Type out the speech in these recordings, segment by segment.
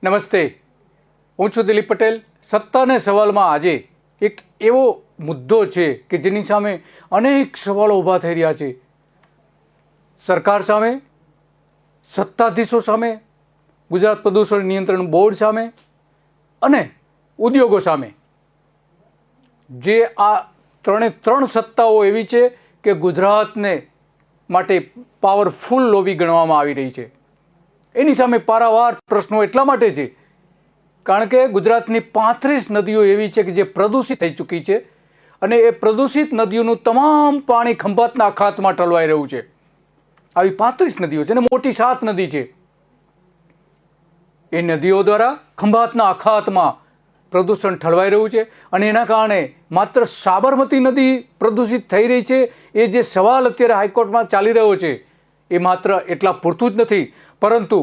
નમસ્તે, હું છું દિલીપ પટેલ. સત્તાને સવાલમાં આજે એક એવો મુદ્દો છે કે જેની સામે અનેક સવાલો ઊભા થઈ રહ્યા છે. સરકાર સામે, સત્તાધીશો સામે, ગુજરાત પ્રદૂષણ નિયંત્રણ બોર્ડ સામે અને ઉદ્યોગો સામે. જે આ ત્રણ સત્તાઓ એવી છે કે ગુજરાતને માટે પાવરફુલ લોબી ગણવામાં આવી રહી છે. એની સામે પારાવાર પ્રશ્નો એટલા માટે છે કારણ કે ગુજરાતની 35 નદીઓ એવી છે કે જે પ્રદૂષિત થઈ ચૂકી છે અને એ પ્રદૂષિત નદીઓનું તમામ પાણી ખંભાતના અખાતમાં ઠલવાઈ રહ્યું છે. આવી 35 નદીઓ છે અને મોટી 7 નદી છે. એ નદીઓ દ્વારા ખંભાતના અખાતમાં પ્રદૂષણ ઠલવાઈ રહ્યું છે અને એના કારણે માત્ર સાબરમતી નદી પ્રદૂષિત થઈ રહી છે. એ જે સવાલ અત્યારે હાઈકોર્ટમાં ચાલી રહ્યો છે એ માત્ર એટલા પૂરતું જ નથી, પરંતુ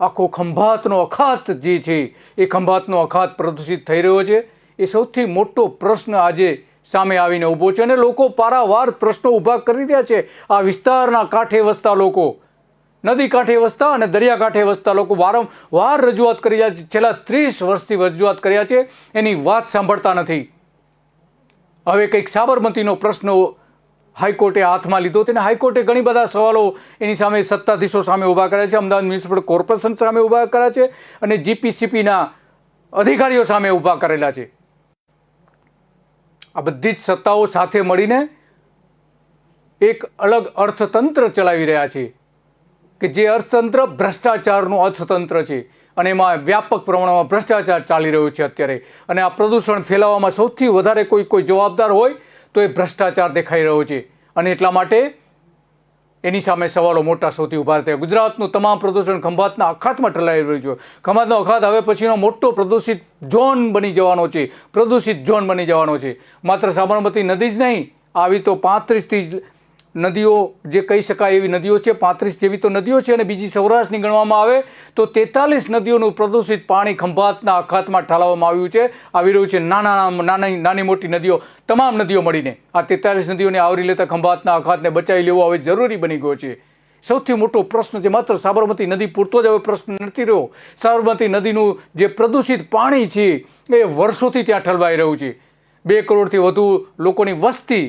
આખો ખંભાતનો અખાત જે છે એ ખંભાતનો અખાત પ્રદૂષિત થઈ રહ્યો છે. એ સૌથી મોટો પ્રશ્ન આજે સામે આવીને ઊભો છે અને લોકો પારાવાર પ્રશ્નો ઊભા કરી રહ્યા છે. આ વિસ્તારના કાંઠે વસતા લોકો, નદી કાંઠે વસતા અને દરિયા કાંઠે વસતા લોકો વારંવાર રજૂઆત કરી રહ્યા છે. છેલ્લા 30 વર્ષથી રજૂઆત કર્યા છે, એની વાત સાંભળતા નથી. હવે કંઈક સાબરમતીનો પ્રશ્ન હાઈકોર્ટે હાથમાં લીધો. તેને હાઈકોર્ટે ઘણી બધા સવાલો એની સામે સત્તાધીશો સામે ઊભા કર્યા છે, અમદાવાદ મ્યુનિસિપલ કોર્પોરેશન સામે ઊભા કર્યા છે અને જીપીસીપીના અધિકારીઓ સામે ઊભા કરેલા છે. આ બધી જ સત્તાઓ સાથે મળીને એક અલગ અર્થતંત્ર ચલાવી રહ્યા છે કે જે અર્થતંત્ર ભ્રષ્ટાચારનું અર્થતંત્ર છે અને એમાં વ્યાપક પ્રમાણમાં ભ્રષ્ટાચાર ચાલી રહ્યો છે અત્યારે. અને આ પ્રદૂષણ ફેલાવવામાં સૌથી વધારે કોઈ જવાબદાર હોય તો એ ભ્રષ્ટાચાર દેખાઈ રહ્યો છે અને એટલા માટે એની સામે સવાલો મોટા સૌથી ઊભા થયા. ગુજરાતનું તમામ પ્રદૂષણ ખંભાતના અખાતમાં ઠલાઈ રહ્યું છે. ખંભાતનો અખાત હવે પછીનો મોટો પ્રદૂષિત ઝોન બની જવાનો છે, પ્રદૂષિત ઝોન બની જવાનો છે. માત્ર સાબરમતી નદી જ નહીં, આવી તો 35થી નદીઓ જે કહી શકાય એવી નદીઓ છે, 35 જેવી તો નદીઓ છે અને બીજી સૌરાષ્ટ્રની ગણવામાં આવે તો 43 નદીઓનું પ્રદૂષિત પાણી ખંભાતના અખાતમાં ઠાલવવામાં આવી રહ્યું છે. નાની મોટી નદીઓ, તમામ નદીઓ મળીને આ 43 નદીઓને આવરી લેતા ખંભાતના અખાતને બચાવી લેવો હવે જરૂરી બની ગયો છે. સૌથી મોટો પ્રશ્ન છે. માત્ર સાબરમતી નદી પૂરતો જ હવે પ્રશ્ન નથી રહ્યો. સાબરમતી નદીનું જે પ્રદૂષિત પાણી છે એ વર્ષોથી ત્યાં ઠલવાઈ રહ્યું છે. 2 કરોડથી વધુ લોકોની વસ્તી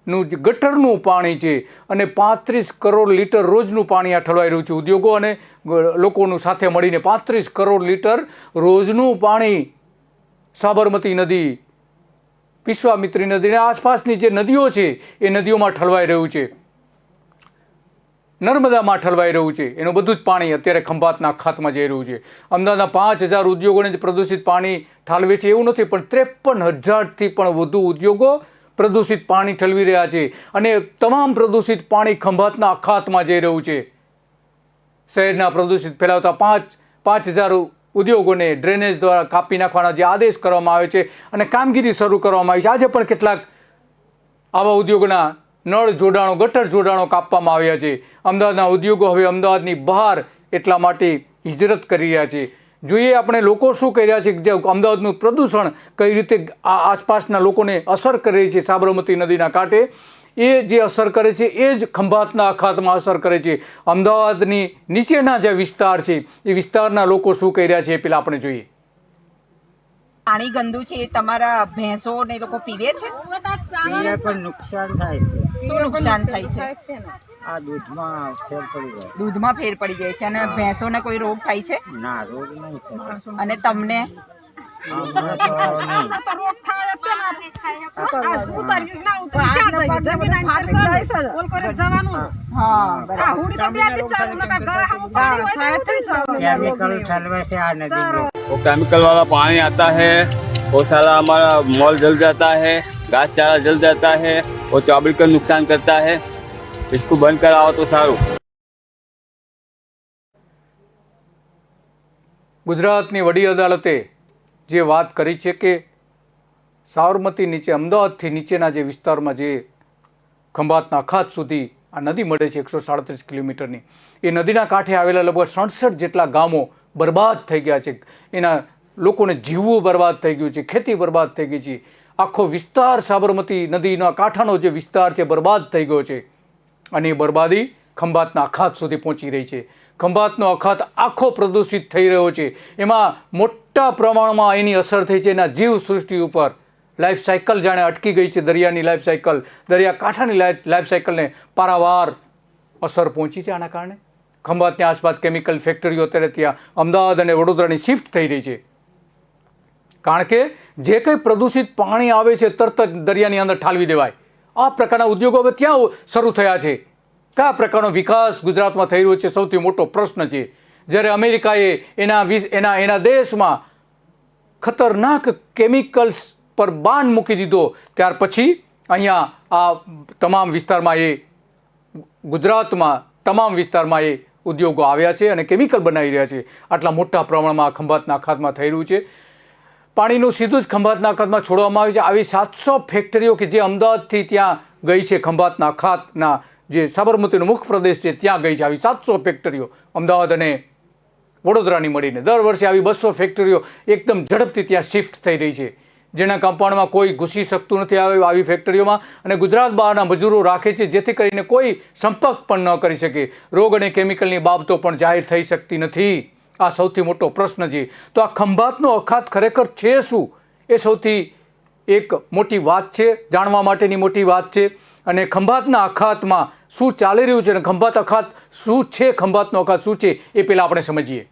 નું જે ગટરનું પાણી છે અને 35 કરોડ લીટર રોજનું પાણી આ ઠલવાઈ રહ્યું છે. ઉદ્યોગો અને લોકોનું સાથે મળીને 35 કરોડ લીટર રોજનું પાણી સાબરમતી નદી, વિશ્વામિત્રી નદી અને આસપાસની જે નદીઓ છે એ નદીઓમાં ઠલવાઈ રહ્યું છે, નર્મદામાં ઠલવાઈ રહ્યું છે. એનું બધું જ પાણી અત્યારે ખંભાતના અખાતમાં જઈ રહ્યું છે. અમદાવાદના 5000 ઉદ્યોગોને જે પ્રદૂષિત પાણી ઠાલવે છે એવું નથી, પણ 53,000થી પણ વધુ ઉદ્યોગો પ્રદૂષિત પાણી ઠલવી રહ્યા છે અને તમામ પ્રદૂષિત પાણી ખંભાતના અખાતમાં જઈ રહ્યું છે. શહેરના પ્રદૂષિત ફેલાવતા 5,000 ઉદ્યોગોને ડ્રેનેજ દ્વારા કાપી નાખવાના જે આદેશ કરવામાં આવે છે અને કામગીરી શરૂ કરવામાં આવી છે. આજે પણ કેટલાક આવા ઉદ્યોગોના નળ જોડાણો, ગટર જોડાણો કાપવામાં આવ્યા છે. અમદાવાદના ઉદ્યોગો હવે અમદાવાદની બહાર એટલા માટે હિજરત કરી રહ્યા છે. જોઈએ આપણે લોકો શું કહી રહ્યા છે કે જે અમદાવાદનું પ્રદૂષણ કઈ રીતે આસપાસના લોકોને અસર કરે છે. સાબરમતી નદીના કાંઠે એ જે અસર કરે છે એ જ ખંભાતના અખાતમાં અસર કરે છે. અમદાવાદની નીચેના જે વિસ્તાર છે એ વિસ્તારના લોકો શું કહી રહ્યા છે એ પેલા આપણે જોઈએ. પાણી ગંદુ છે, એ તમારા ભેંસો ને લોકો પીવે છે? પણ નુકસાન થાય છે. શું નુકસાન થાય છે? આ દૂધમાં ફેર પડી જાય. દૂધમાં ફેર પડી જાય છે અને ભેંસોને કોઈ રોગ થાય છે? ના, રોગ નહીં થતો. અને તમને? અમને તો નહીં. केमिकल ઠલવે છે આ નદીમાં. वो केमिकल वाला पानी आता है, वो साला हमारा मॉल जल जाता है, घास चारा जल जाता है, वो चावल का नुकसान करता है. इसको बंद कराओ तो साરું. ગુજરાતની વડી અદાલતે જે વાત કરી છે કે સાબરમતી નીચે, અમદાવાદથી નીચેના જે વિસ્તારમાં જે ખંભાતના અખાત સુધી આ નદી મળે છે 137 કિલોમીટરની, એ નદીના કાંઠે આવેલા લગભગ 67 જેટલા ગામો બરબાદ થઈ ગયા છે. એના લોકોને જીવવું બરબાદ થઈ ગયું છે, ખેતી બરબાદ થઈ ગઈ છે. આખો વિસ્તાર સાબરમતી નદીના કાંઠાનો જે વિસ્તાર છે બરબાદ થઈ ગયો છે અને એ બરબાદી ખંભાતના અખાત સુધી પહોંચી રહી છે. ખંભાતનો અખાત આખો પ્રદૂષિત થઈ રહ્યો છે. એમાં મોટા પ્રમાણમાં એની અસર થઈ છે એના જીવ સૃષ્ટિ ઉપર. લાઈફ સાયકલ જાણે અટકી ગઈ છે. દરિયાની લાઈફ સાયકલ, દરિયાકાંઠાની લાઈફ સાયકલને પારાવાર અસર પહોંચી છે. આના કારણે ખંભાતની આસપાસ કેમિકલ ફેક્ટરીઓ અત્યારે ત્યાં અમદાવાદ અને વડોદરાની શિફ્ટ થઈ રહી છે. કારણ કે જે કંઈ પ્રદૂષિત પાણી આવે છે તરત જ દરિયાની અંદર ઠાલવી દેવાય. આ પ્રકારના ઉદ્યોગો હવે ત્યાં શરૂ થયા છે. કયા પ્રકારનો વિકાસ ગુજરાતમાં થઈ રહ્યો છે સૌથી મોટો પ્રશ્ન છે. જ્યારે અમેરિકાએ એના દેશમાં ખતરનાક કેમિકલ્સ પર બાન મૂકી દીધો ત્યાર પછી અહીંયા આ તમામ વિસ્તારમાં ગુજરાતમાં તમામ વિસ્તારમાં એ ઉદ્યોગો આવ્યા છે અને કેમિકલ બનાવી રહ્યા છે. આટલા મોટા પ્રમાણમાં ખંભાતના અખાતમાં થઈ રહ્યું છે. પાણીનું સીધું જ ખંભાતના અખાતમાં છોડવામાં આવે છે. આવી 700 ફેક્ટરીઓ કે જે અમદાવાદથી ત્યાં ગઈ છે, ખંભાતના અખાતના જે સાબરમતીનો મુખ્ય પ્રદેશ છે ત્યાં ગઈ છે. આવી 700 ફેક્ટરીઓ અમદાવાદ અને વડોદરાની મળીને દર વર્ષે આવી 200 ફેક્ટરીઓ એકદમ ઝડપથી ત્યાં શિફ્ટ થઈ રહી છે. જેના કમ્પાઉન્ડમાં કોઈ ઘૂસી શકતું નથી આવી ફેક્ટરીઓમાં અને ગુજરાત બહારના મજૂરો રાખે છે જેથી કરીને કોઈ સંપર્ક પણ ન કરી શકે. રોગ અને કેમિકલની બાબતો પણ જાહેર થઈ શકતી નથી. આ સૌથી મોટો પ્રશ્ન છે. તો આ ખંભાતનો અખાત ખરેખર છે શું, એ સૌથી એક મોટી વાત છે, જાણવા માટેની મોટી વાત છે. અને ખંભાતના અખાતમાં શું ચાલી રહ્યું છે અને ખંભાત અખાત શું છે, ખંભાતનો અખાત શું છે એ પહેલાં આપણે સમજીએ.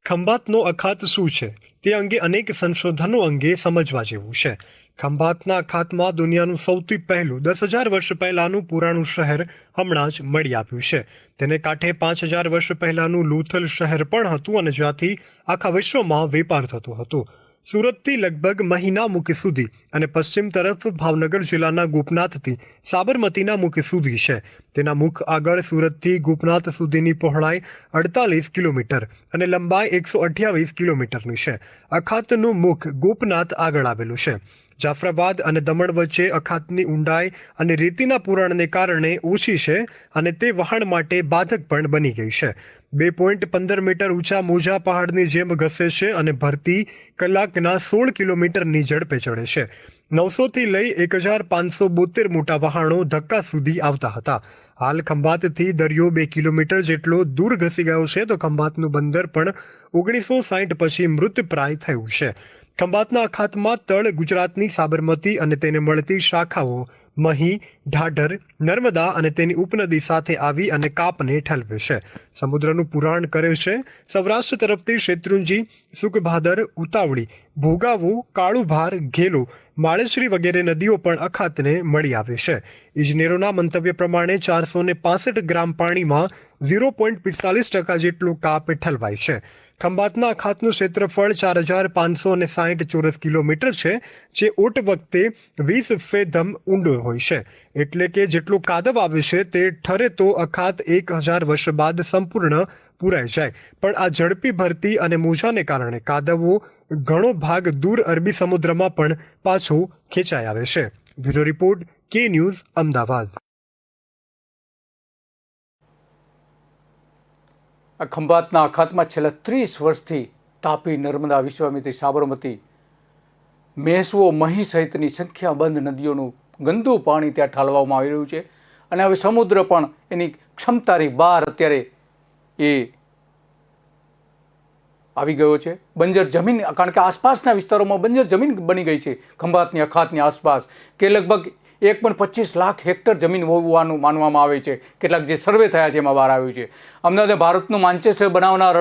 ખંભાતનો અખાત શું છે તે અંગે અનેક સંશોધનો અંગે સમજવા જેવું છે. ખંભાતના અખાતમાં દુનિયાનું સૌથી પહેલું 10,000 વર્ષ પહેલાનું પુરાણું શહેર હમણાં જ મળી આવ્યું છે. તેને કાંઠે 5,000 વર્ષ પહેલાનું લુથલ શહેર પણ હતું અને જ્યાંથી આખા વિશ્વમાં વેપાર થતો હતો. સુરતથી લગભગ મહીના મુખ સુધી અને પશ્ચિમ તરફ ભાવનગર જિલ્લાના ગોપનાથથી સાબરમતીના મુખ સુધી છે. તેના મુખ આગળ સુરતથી ગોપનાથ સુધીની પહોળાઈ 48 કિલોમીટર અને લંબાઈ 128 કિલોમીટરની છે. અખાતનું મુખ ગોપનાથ આગળ આવેલું છે. જાફરાબાદ અને દમણ વચ્ચે અખાતની ઊંડાઈ અને રેતીના પુરાણને કારણે ઓછી છે અને તે વહાણ માટે બાધક પણ બની ગઈ છે. 2.15 મીટર ઊંચા મોજા પહાડની જેમ ઘસે છે અને ભરતી કલાકના 16 કિલોમીટરની ઝડપે ચડે છે. 900 થી લઈ 1,572 મોટા વહાણો ધક્કા સુધી આવતા હતા. હાલ ખંભાતથી દરિયો 2 કિલોમીટર જેટલો દૂર ઘસી ગયો છે તો ખંભાતનું બંદર પણ 1960 પછી મૃતપ્રાય થયું છે. ખંભાતના અખાતમાં તળ ગુજરાતની સાબરમતી અને તેને મળતી શાખાઓ મહી, ઢાઢર, નર્મદા અને તેની ઉપનદી સાથે આવી અને કાપને ઠલવે છે. સમુદ્રનું પુરાણ કરે છે. સૌરાષ્ટ્ર તરફથી શેત્રુંજી, સુખભાદર, ઉતાવળી, ભોગાવો, કાળુભાર, ઘેલો, માળેશ્રી વગેરે નદીઓ પણ અખાતને મળી આવે છે. ઇજનેરોના મંતવ્ય પ્રમાણે 465 ગ્રામ પાણીમાં 0.45% જેટલો કાપ ઠલવાય છે. ખંભાતના અખાતનું ક્ષેત્રફળ 4,560 ચોરસ કિલોમીટર છે, જે ઓટ વખતે 20 ફેધમ ઊંડો હોય છે. એટલે કે જેટલો કાદવ આવે છે તે ઠરે તો અખાત 1,000 વર્ષ બાદ સંપૂર્ણ પૂરાઈ જાય. પણ આ ઝડપી ભરતી અને મોજાને કારણે કાદવો ઘણો ભાગ દૂર અરબી સમુદ્રમાં પણ પાછો ખેંચાઈ આવે છે. બ્યુરો રિપોર્ટ, કે ન્યૂઝ, અમદાવાદ. આ ખંભાતના અખાતમાં છેલ્લા 30 વર્ષથી તાપી, નર્મદા, વિશ્વામિત્રી, સાબરમતી, મેસવો, મહી સહિતની સંખ્યાબંધ નદીઓનું ગંદુ પાણી ત્યાં ઠાલવામાં આવી રહ્યું છે અને હવે સમુદ્ર પણ એની ક્ષમતાની બહાર અત્યારે એ આવી ગયો છે. બંજર જમીન, કારણ કે આસપાસના વિસ્તારોમાં બંજર જમીન બની ગઈ છે ખંભાતની અખાતની આસપાસ, કે લગભગ 1.25 લાખ હેક્ટર જમીન હોવાનું માનવામાં આવે છે. કેટલાક જે સર્વે થયા છે એમાં બહાર આવ્યું છે. અમદાવાદે ભારતનું માન્ચેસ્ટર બનાવનાર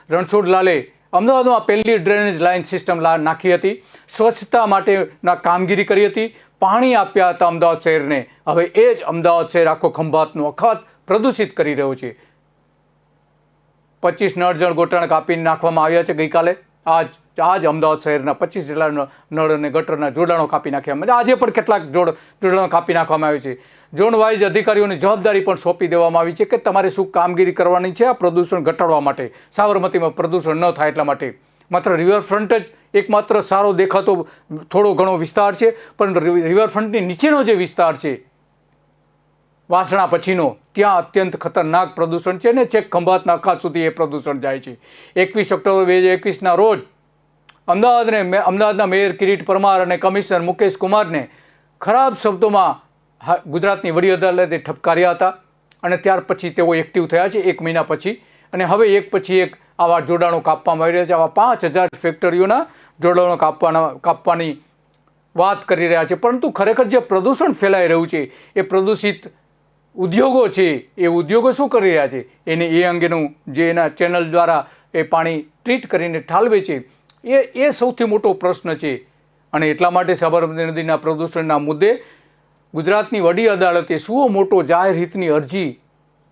રણછોડલાલે અમદાવાદમાં પહેલી ડ્રેનેજ લાઇન સિસ્ટમ નાખી હતી. સ્વચ્છતા માટેના કામગીરી કરી હતી. પાણી આપ્યા હતા અમદાવાદ શહેરને. હવે એ જ અમદાવાદ શહેર આખો ખંભાતનો અખાત પ્રદૂષિત કરી રહ્યો છે. 25 નળ ગોટાણા કાપીને નાખવામાં આવ્યા છે ગઈકાલે. આજ અમદાવાદ શહેરના 25 જેટલા નળ અને ગટરના જોડાણો કાપી નાખ્યા. આજે પણ કેટલાક જોડાણો કાપી નાખવામાં આવે છે. ઝોન વાઇઝ અધિકારીઓની જવાબદારી પણ સોંપી દેવામાં આવી છે કે તમારે શું કામગીરી કરવાની છે આ પ્રદૂષણ ઘટાડવા માટે, સાબરમતીમાં પ્રદૂષણ ન થાય એટલા માટે. માત્ર રિવરફ્રન્ટ જ એકમાત્ર સારો દેખાતો થોડો ઘણો વિસ્તાર છે, પણ રિવરફ્રન્ટની નીચેનો જે વિસ્તાર છે વાસણા પછીનો, ત્યાં અત્યંત ખતરનાક પ્રદૂષણ છે ને છેક ખંભાતના અખાત સુધી એ પ્રદૂષણ જાય છે. 21 ઓક્ટોબર 2021ના રોજ અમદાવાદના મેયર કિરીટ પરમાર અને કમિશનર મુકેશ કુમારને ખરાબ શબ્દોમાં ગુજરાતની વડી અદાલતે ઠપકાર્યા હતા અને ત્યાર પછી તેઓ એક્ટિવ થયા છે 1 મહિના પછી, અને હવે એક પછી એક આવા જોડાણો કાપવામાં આવી રહ્યા છે. આવા 5000 ફેક્ટરીઓના જોડાણો કાપવાની વાત કરી રહ્યા છે. પરંતુ ખરેખર જે પ્રદૂષણ ફેલાઈ રહ્યું છે, એ પ્રદૂષિત ઉદ્યોગો છે, એ ઉદ્યોગો શું કરી રહ્યા છે એ અંગેનું જે એના ચેનલ દ્વારા એ પાણી ટ્રીટ કરીને ઠાલવે છે, એ સૌથી મોટો પ્રશ્ન છે. અને એટલા માટે સાબરમતી નદીના પ્રદૂષણના મુદ્દે ગુજરાતની વડી અદાલતે શું મોટો જાહેર હિતની અરજી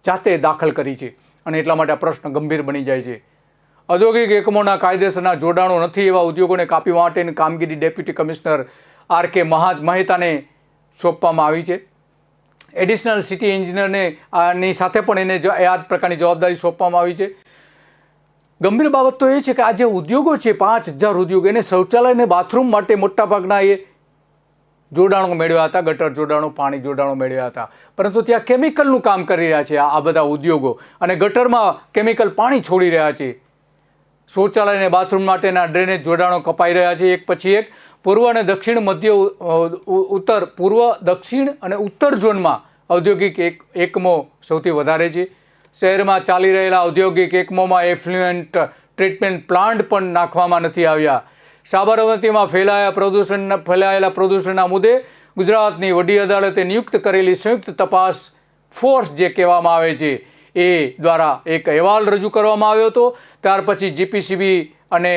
જાતે દાખલ કરી છે, અને એટલા માટે આ પ્રશ્ન ગંભીર બની જાય છે. ઔદ્યોગિક એકમોના કાયદેસરના જોડાણો નથી એવા ઉદ્યોગોને કાપવા માટેની કામગીરી ડેપ્યુટી કમિશનર R.K. મહેતાને સોંપવામાં આવી છે. એડિશનલ સિટી એન્જિનિયરને આની સાથે પણ એને આ જ પ્રકારની જવાબદારી સોંપવામાં આવી છે. ગંભીર બાબત તો એ છે કે આ જે ઉદ્યોગો છે, 5000 ઉદ્યોગો, એને શૌચાલય અને બાથરૂમ માટે મોટાભાગના એ જોડાણો મેળવ્યા હતા, ગટર જોડાણો, પાણી જોડાણો મેળવ્યા હતા. પરંતુ ત્યાં કેમિકલનું કામ કરી રહ્યા છે આ બધા ઉદ્યોગો, અને ગટરમાં કેમિકલ પાણી છોડી રહ્યા છે. શૌચાલય અને બાથરૂમ માટેના ડ્રેનેજ જોડાણો કપાઈ રહ્યા છે એક પછી એક. પૂર્વ અને દક્ષિણ મધ્ય ઉત્તર પૂર્વ, દક્ષિણ અને ઉત્તર ઝોનમાં ઔદ્યોગિક એકમો સૌથી વધારે છે. શહેરમાં ચાલી રહેલા ઔદ્યોગિક એકમોમાં એફ્લુએન્ટ ટ્રીટમેન્ટ પ્લાન્ટ પણ નાખવામાં નથી આવ્યા. સાબરમતીમાં ફેલાયેલા પ્રદૂષણના મુદ્દે ગુજરાતની વડી અદાલતે નિયુક્ત કરેલી સંયુક્ત તપાસ ફોર્સ જે કહેવામાં આવે છે, એ દ્વારા એક અહેવાલ રજૂ કરવામાં આવ્યો હતો. ત્યાર પછી GPCB અને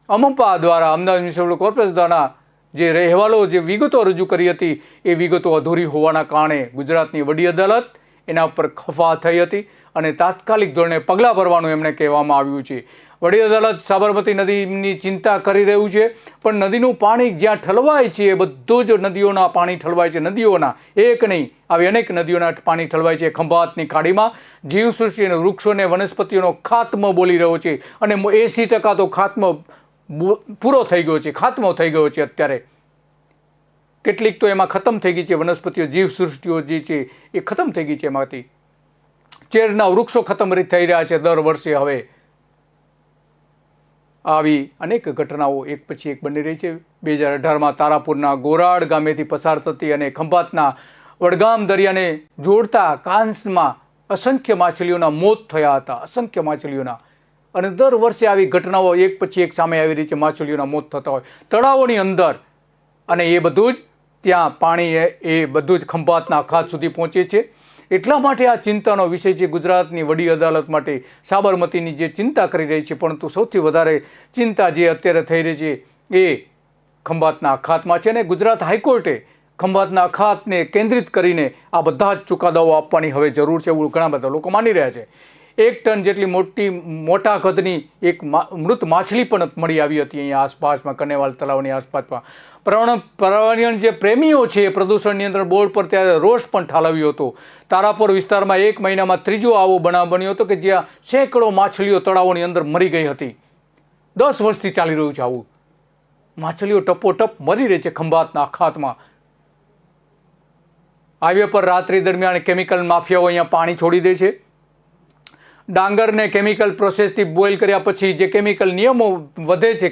અમપા દ્વારા, અમદાવાદ મ્યુનિસિપલ કોર્પોરેશન દ્વારા જે અહેવાલો, જે વિગતો રજૂ કરી હતી, એ વિગતો અધૂરી હોવાના કારણે ગુજરાતની વડી અદાલત એના ઉપર ખફા થઈ હતી અને તાત્કાલિક ધોરણે પગલાં ભરવાનું એમણે કહેવામાં આવ્યું છે. વડી અદાલત સાબરમતી નદીની ચિંતા કરી રહ્યું છે, પણ નદીનું પાણી જ્યાં ઠલવાય છે, એ બધું જ નદીઓના પાણી ઠલવાય છે. નદીઓના એક નહીં, આવી અનેક નદીઓના પાણી ઠલવાય છે. ખંભાતની ખાડીમાં જીવસૃષ્ટિ અને વૃક્ષોને વનસ્પતિઓનો ખાત્મો બોલી રહ્યો છે, અને 80% તો ખાત્મો પૂરો થઈ ગયો છે, ખાત્મો થઈ ગયો છે. અત્યારે કેટલીક તો એમાં ખતમ થઈ ગઈ છે. વનસ્પતિઓ, જીવસૃષ્ટિઓ જે છે એ ખતમ થઈ ગઈ છે. એમાંથી ચેરના વૃક્ષો ખતમ થઈ રહ્યા છે દર વર્ષે. હવે આવી અનેક ઘટનાઓ એક પછી એક બની રહી છે. 2018માં તારાપુરના ગોરાડ ગામેથી પસાર થતી અને ખંભાતના વડગામ દરિયાને જોડતા કાંસમાં અસંખ્ય માછલીઓના મોત થયા હતા, અસંખ્ય માછલીઓના. અને દર વર્ષે આવી ઘટનાઓ એક પછી એક સામે આવી રહી છે. માછલીઓના મોત થતા હોય તળાવોની અંદર, અને એ બધું જ ત્યાં પાણી એ બધું જ ખંભાતના અખાત સુધી પહોંચે છે. એટલા માટે આ ચિંતાનો વિષય છે ગુજરાતની વડી અદાલત માટે. સાબરમતીની જે ચિંતા કરી રહી છે, પરંતુ સૌથી વધારે ચિંતા જે અત્યારે થઈ રહી છે એ ખંભાતના અખાતમાં છે. અને ગુજરાત હાઈકોર્ટે ખંભાતના અખાતને કેન્દ્રિત કરીને આ બધા જ ચુકાદાઓ આપવાની હવે જરૂર છે, એવું ઘણા બધા લોકો માની રહ્યા છે. 1 ટન જેટલી મોટા કદની એક મૃત માછલી પણ મળી આવી હતી અહીંયા આસપાસમાં, કનેવાલ તળાવની આસપાસમાં. પર્યાવરણ જે પ્રેમીઓ છે, પ્રદૂષણ નિયંત્રણ બોર્ડ પર ત્યારે રોષ પણ ઠાલવ્યો હતો. તારાપુર વિસ્તારમાં 1 મહિનામાં ત્રીજો આવો બનાવ બન્યો હતો કે જ્યાં સેંકડો માછલીઓ તળાવોની અંદર મરી ગઈ હતી. 10 વર્ષથી ચાલી રહ્યું છે આવું. માછલીઓ ટપોટપ મરી રહી છે ખંભાતના અખાતમાં. હાઈવે પર રાત્રિ દરમિયાન કેમિકલ માફિયાઓ અહીંયા પાણી છોડી દે છે. ડાંગરને કેમિકલ પ્રોસેસથી બોઇલ કર્યા પછી જે કેમિકલ નિયમો વધે છે,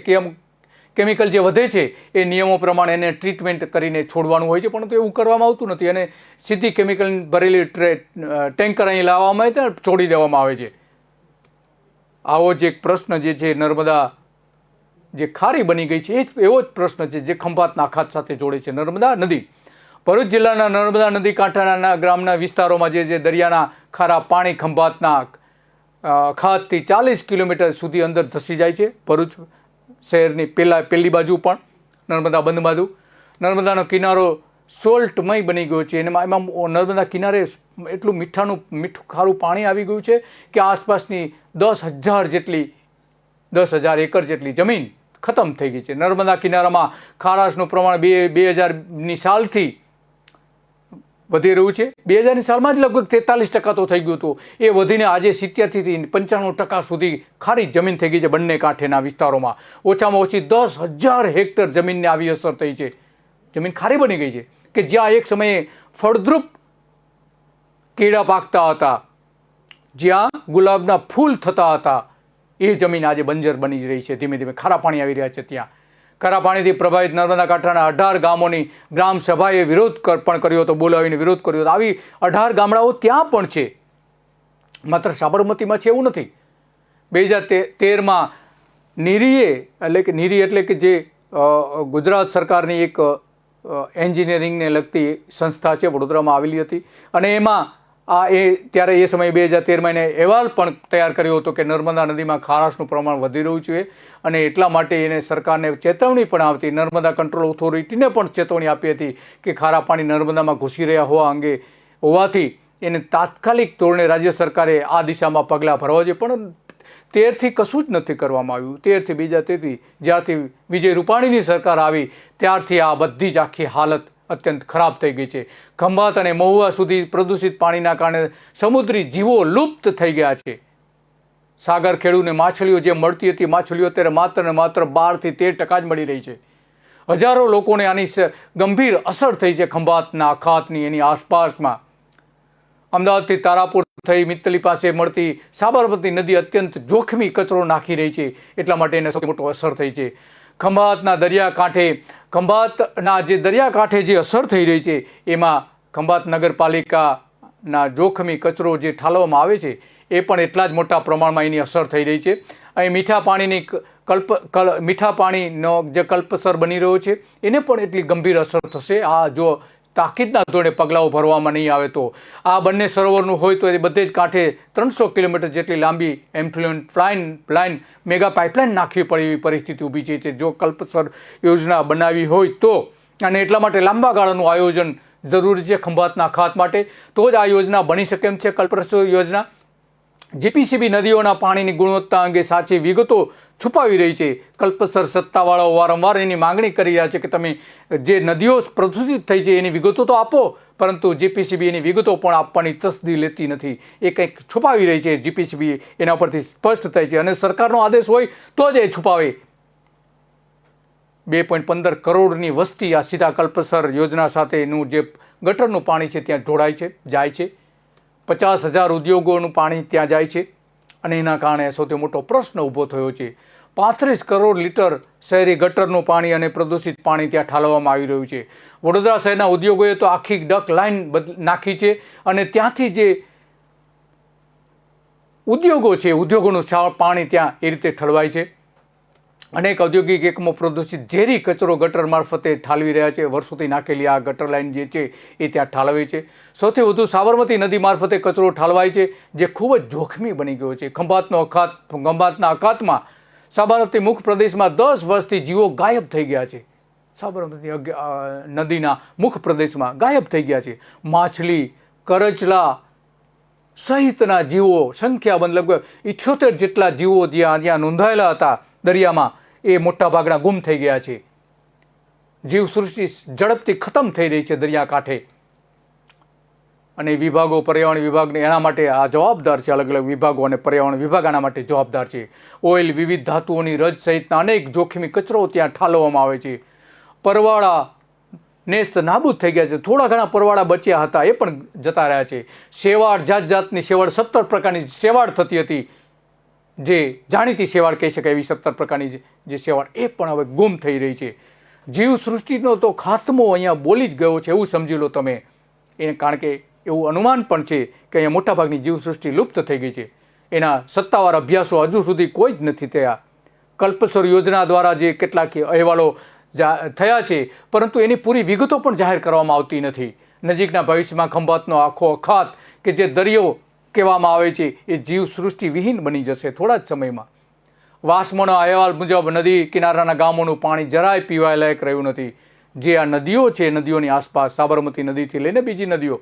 કેમિકલ જે વધે છે એ નિયમો પ્રમાણે એને ટ્રીટમેન્ટ કરીને છોડવાનું હોય છે, પરંતુ એવું કરવામાં આવતું નથી. અને સીધી કેમિકલ ભરેલી ટેન્કર અહીં લાવવામાં આવે છે, છોડી દેવામાં આવે છે. આવો જ એક પ્રશ્ન જે છે, નર્મદા જે ખારી બની ગઈ છે, એવો જ પ્રશ્ન છે જે ખંભાતના અખાત સાથે જોડે છે. નર્મદા નદી, ભરૂચ જિલ્લાના નર્મદા નદી કાંઠાના ગ્રામના વિસ્તારોમાં જે દરિયાના ખારા પાણી ખંભાતના અખાતથી 40 કિલોમીટર સુધી અંદર ધસી જાય છે. ભરૂચ શહેરની પહેલી બાજુ પણ નર્મદા બંધ બાજુ નર્મદાનો કિનારો સોલ્ટમય બની ગયો છે. એમાં નર્મદા કિનારે એટલું મીઠું ખારું પાણી આવી ગયું છે કે આસપાસની 10,000 એકર જેટલી જમીન ખતમ થઈ ગઈ છે. નર્મદા કિનારામાં ખારાશનું પ્રમાણ 2000ની સાલથી વધી રહ્યું છે. 2000ની સાલમાં જ લગભગ 43% તો થઈ ગયું હતું. એ વધીને આજે 70 થી 95% સુધી ખારી જમીન થઈ ગઈ છે બંને કાંઠેના વિસ્તારોમાં. ઓછામાં ઓછી 10,000 હેક્ટર જમીનને આવી અસર થઈ છે. જમીન ખારી બની ગઈ છે કે જ્યાં એક સમયે ફળદ્રુપ કેળા પાકતા હતા, જ્યાં ગુલાબના ફૂલ થતા હતા, એ જમીન આજે બંજર બની રહી છે. ધીમે ધીમે ખારા પાણી આવી રહ્યા છે ત્યાં. ખારા પાણીથી પ્રભાવિત નર્મદા કાંઠાના 18 ગામોની ગ્રામ સભાએ વિરોધ પણ કર્યો હતો, બોલાવીને વિરોધ કર્યો હતો. આવી 18 ગામડાઓ ત્યાં પણ છે, માત્ર સાબરમતીમાં છે એવું નથી. 2013માં નીરીએ એટલે કે જે ગુજરાત સરકારની એક એન્જિનિયરિંગને લગતી સંસ્થા છે, વડોદરામાં આવેલી હતી, અને એમાં ત્યારે એ સમયે 2013માં એને અહેવાલ પણ તૈયાર કર્યો હતો કે નર્મદા નદીમાં ખારાશનું પ્રમાણ વધી રહ્યું છે, અને એટલા માટે એને સરકારને ચેતવણી પણ આપતી, નર્મદા કંટ્રોલ ઓથોરિટીને પણ ચેતવણી આપી હતી કે ખારા પાણી નર્મદામાં ઘૂસી રહ્યા હોવાથી એને તાત્કાલિક ધોરણે રાજ્ય સરકારે આ દિશામાં પગલાં ભરવા જોઈએ. પણ 13થી કશું જ નથી કરવામાં આવ્યું. 13થી 2013 જ્યારથી વિજય રૂપાણીની સરકાર આવી ત્યારથી આ બધી જ આખી હાલત અત્યંત ખરાબ થઈ ગઈ છે. ખંભાત અને મહુવા સુધી પ્રદૂષિત પાણીના કારણે સમુદ્રી જીવો લુપ્ત થઈ ગયા છે. સાગર ખેડૂને માછલીઓ જે મળતી હતી, માછલીઓ અત્યારે માત્ર ને માત્ર 12 થી 13% જ મળી રહી છે. હજારો લોકોને આની ગંભીર અસર થઈ છે. ખંભાતના અખાતની એની આસપાસમાં અમદાવાદથી તારાપુર થઈ મિત્તલી પાસે મળતી સાબરમતી નદી અત્યંત જોખમી કચરો નાખી રહી છે, એટલા માટે એને સૌથી મોટો અસર થઈ છે. ખંભાતના દરિયાકાંઠે જે અસર થઈ રહી છે એમાં ખંભાત નગરપાલિકાના જોખમી કચરો જે ઠાલવવામાં આવે છે એ પણ એટલા જ મોટા પ્રમાણમાં એની અસર થઈ રહી છે. અહીં મીઠા પાણીનો જે કલ્પસર બની રહ્યો છે એને પણ એટલી ગંભીર અસર થશે આ જો તાકીદના ધોરણે પગલાઓ ભરવામાં નહીં આવે તો. આ બંને સરોવરનું હોય તો એ બધે જ કાંઠે 300 કિલોમીટર જેટલી લાંબી એમ્ફ્લુએન્ટ લાઇન મેગા પાઇપલાઇન નાખવી પડે એવી પરિસ્થિતિ ઊભી છે જો કલ્પસર યોજના બનાવી હોય તો. અને એટલા માટે લાંબા ગાળાનું આયોજન જરૂરી છે ખંભાતના ખાત માટે, તો જ આ યોજના બની શકે એમ છે. કલ્પસર યોજના જીપીસીબી નદીઓના પાણીની ગુણવત્તા અંગે સાચી વિગતો છુપાવી રહી છે. કલ્પસર સત્તાવાળાઓ વારંવાર એની માંગણી કરી રહ્યા છે કે તમે જે નદીઓ પ્રદૂષિત થઈ છે એની વિગતો તો આપો, પરંતુ જીપીસીબી એની વિગતો પણ આપવાની તસદી લેતી નથી. એ કંઈક છુપાવી રહી છે જીપીસીબી, એના પરથી સ્પષ્ટ થાય છે. અને સરકારનો આદેશ હોય તો જ એ છુપાવે. 2.15 કરોડની વસ્તી આ સીધા કલ્પસર યોજના સાથેનું જે ગટરનું પાણી છે ત્યાં ઢોળાય છે, જાય છે. 50,000 ઉદ્યોગોનું પાણી ત્યાં જાય છે, અને એના કારણે સૌથી મોટો પ્રશ્ન ઊભો થયો છે. 35 કરોડ લીટર શહેરી ગટરનું પાણી અને પ્રદૂષિત પાણી ત્યાં ઠાલવવામાં આવી રહ્યું છે. વડોદરા શહેરના ઉદ્યોગોએ તો આખી ડક લાઇન નાખી છે, અને ત્યાંથી જે ઉદ્યોગો છે ઉદ્યોગોનું પાણી ત્યાં એ રીતે ઠલવાય છે. અનેક ઔદ્યોગિક એકમો પ્રદૂષિત ઝેરી કચરો ગટર મારફતે ઠાલવી રહ્યા છે. વર્ષોથી નાખેલી આ ગટર લાઇન જે છે એ ત્યાં ઠાલવે છે. સૌથી વધુ સાબરમતી નદી મારફતે કચરો ઠાલવાય છે, જે ખૂબ જ જોખમી બની ગયો છે. ખંભાતના અખાતમાં સાબરમતી મુખ પ્રદેશમાં 10 વર્ષથી જીવો ગાયબ થઈ ગયા છે. સાબરમતી નદીના મુખ પ્રદેશમાં ગાયબ થઈ ગયા છે. માછલી, કરચલા સહિતના જીવો સંખ્યાબંધ લગભગ 78 જેટલા જીવો જ્યાં નોંધાયેલા હતા દરિયામાં, એ મોટા ભાગના ગુમ થઈ ગયા છે. જીવસૃષ્ટિ ઝડપથી ખતમ થઈ રહી છે દરિયાકાંઠે, અને વિભાગો, પર્યાવરણ વિભાગને એના માટે આ જવાબદાર છે. અલગ અલગ વિભાગો અને પર્યાવરણ વિભાગ આના માટે જવાબદાર છે. ઓઇલ, વિવિધ ધાતુઓની રજ સહિતના અનેક જોખમી કચરો ત્યાં ઠાલવવામાં આવે છે. પરવાળા નેસ્ત નાબૂદ થઈ ગયા છે. થોડા ઘણા પરવાળા બચ્યા હતા એ પણ જતા રહ્યા છે. શેવાળ, જાતની શેવાળ, 17 પ્રકારની શેવાળ થતી હતી, જે જાણીતી શેવાળ કહી શકાય એવી 17 પ્રકારની જે શેવાળ, એ પણ હવે ગુમ થઈ રહી છે. જીવસૃષ્ટિનો તો ખાતમો અહીંયા બોલી જ ગયો છે એવું સમજી લો તમે. કારણ કે એવું અનુમાન પણ છે કે અહીંયા મોટાભાગની જીવસૃષ્ટિ લુપ્ત થઈ ગઈ છે. એના સત્તાવાર અભ્યાસો હજુ સુધી કોઈ જ નથી થયા. કલ્પસર યોજના દ્વારા જે કેટલાક અહેવાલો થયા છે, પરંતુ એની પૂરી વિગતો પણ જાહેર કરવામાં આવતી નથી. નજીકના ભવિષ્યમાં ખંભાતનો આખો અખાત કે જે દરિયો કહેવામાં આવે છે એ જીવસૃષ્ટિ વિહીન બની જશે થોડા જ સમયમાં. વાસ્મોના અહેવાલ મુજબ નદી કિનારાના ગામોનું પાણી જરાય પીવા લાયક રહ્યું નથી. જે આ નદીઓ છે, નદીઓની આસપાસ સાબરમતી નદીથી લઈને બીજી નદીઓ,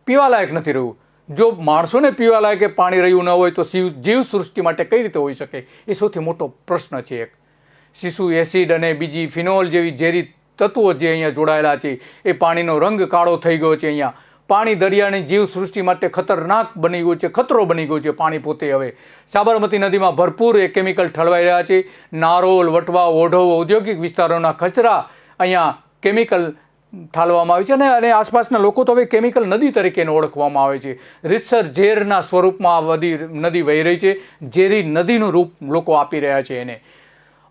પીવા લાયક નથી રહ્યું. જો માણસોને પીવા લાયક પાણી રહ્યું ન હોય તો જીવસૃષ્ટિ માટે કઈ રીતે હોઈ શકે? એ સૌથી મોટો પ્રશ્ન છે. એક શીશુ એસિડ અને બીજી ફિનોલ જેવી ઝેરી તત્વો જે અહીંયા જોડાયેલા છે, એ પાણીનો રંગ કાળો થઈ ગયો છે. અહીંયા પાણી દરિયાની જીવસૃષ્ટિ માટે ખતરનાક બની ગયું છે, ખતરો બની ગયો છે પાણી પોતે. હવે સાબરમતી નદીમાં ભરપૂર એ કેમિકલ ઠલવાઈ રહ્યા છે. નારોલ, વટવા, ઓઢવ ઔદ્યોગિક વિસ્તારોના કચરા અહીંયા કેમિકલ ઠાલવામાં આવે છે, અને આસપાસના લોકો તો હવે કેમિકલ નદી તરીકે ઓળખવામાં આવે છે. રીતસર ઝેરના સ્વરૂપમાં નદી વહી રહી છે. ઝેરી નદીનું રૂપ લોકો આપી રહ્યા છે એને.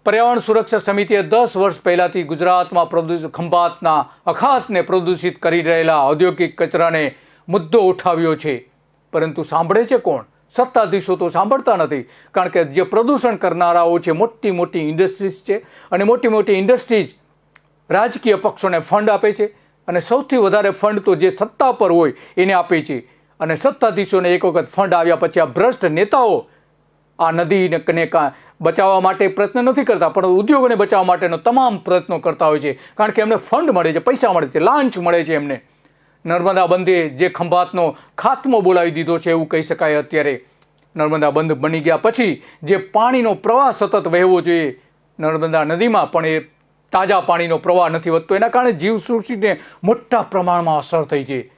પર્યાવરણ સુરક્ષા સમિતિએ 10 વર્ષ પહેલાથી ગુજરાતમાં ખંભાતના અખાતને પ્રદૂષિત કરી રહેલા ઔદ્યોગિક કચરાને મુદ્દો ઉઠાવ્યો છે, પરંતુ સાંભળે છે કોણ? સત્તાધીશો તો સાંભળતા નથી, કારણ કે જે પ્રદૂષણ કરનારાઓ છે મોટી મોટી ઇન્ડસ્ટ્રીઝ છે, અને મોટી મોટી ઇન્ડસ્ટ્રીઝ રાજકીય પક્ષોને ફંડ આપે છે, અને સૌથી વધારે ફંડ તો જે સત્તા પર હોય એને આપે છે. અને સત્તાધીશોને એક વખત ફંડ આવ્યા પછી આ ભ્રષ્ટ નેતાઓ આ નદીને બચાવવા માટે પ્રયત્ન નથી કરતા, પણ ઉદ્યોગોને બચાવવા માટેનો તમામ પ્રયત્નો કરતા હોય છે, કારણ કે એમને ફંડ મળે છે, પૈસા મળે છે, લાંચ મળે છે એમને. નર્મદા બંધે જે ખંભાતનો ખાત્મો બોલાવી દીધો છે એવું કહી શકાય. અત્યારે નર્મદા બંધ બની ગયા પછી જે પાણીનો પ્રવાહ સતત વહેવો જોઈએ નર્મદા નદીમાં, પણ એ તાજા પાણીનો પ્રવાહ નથી વધતો, એના કારણે જીવસૃષ્ટિને મોટા પ્રમાણમાં અસર થઈ છે.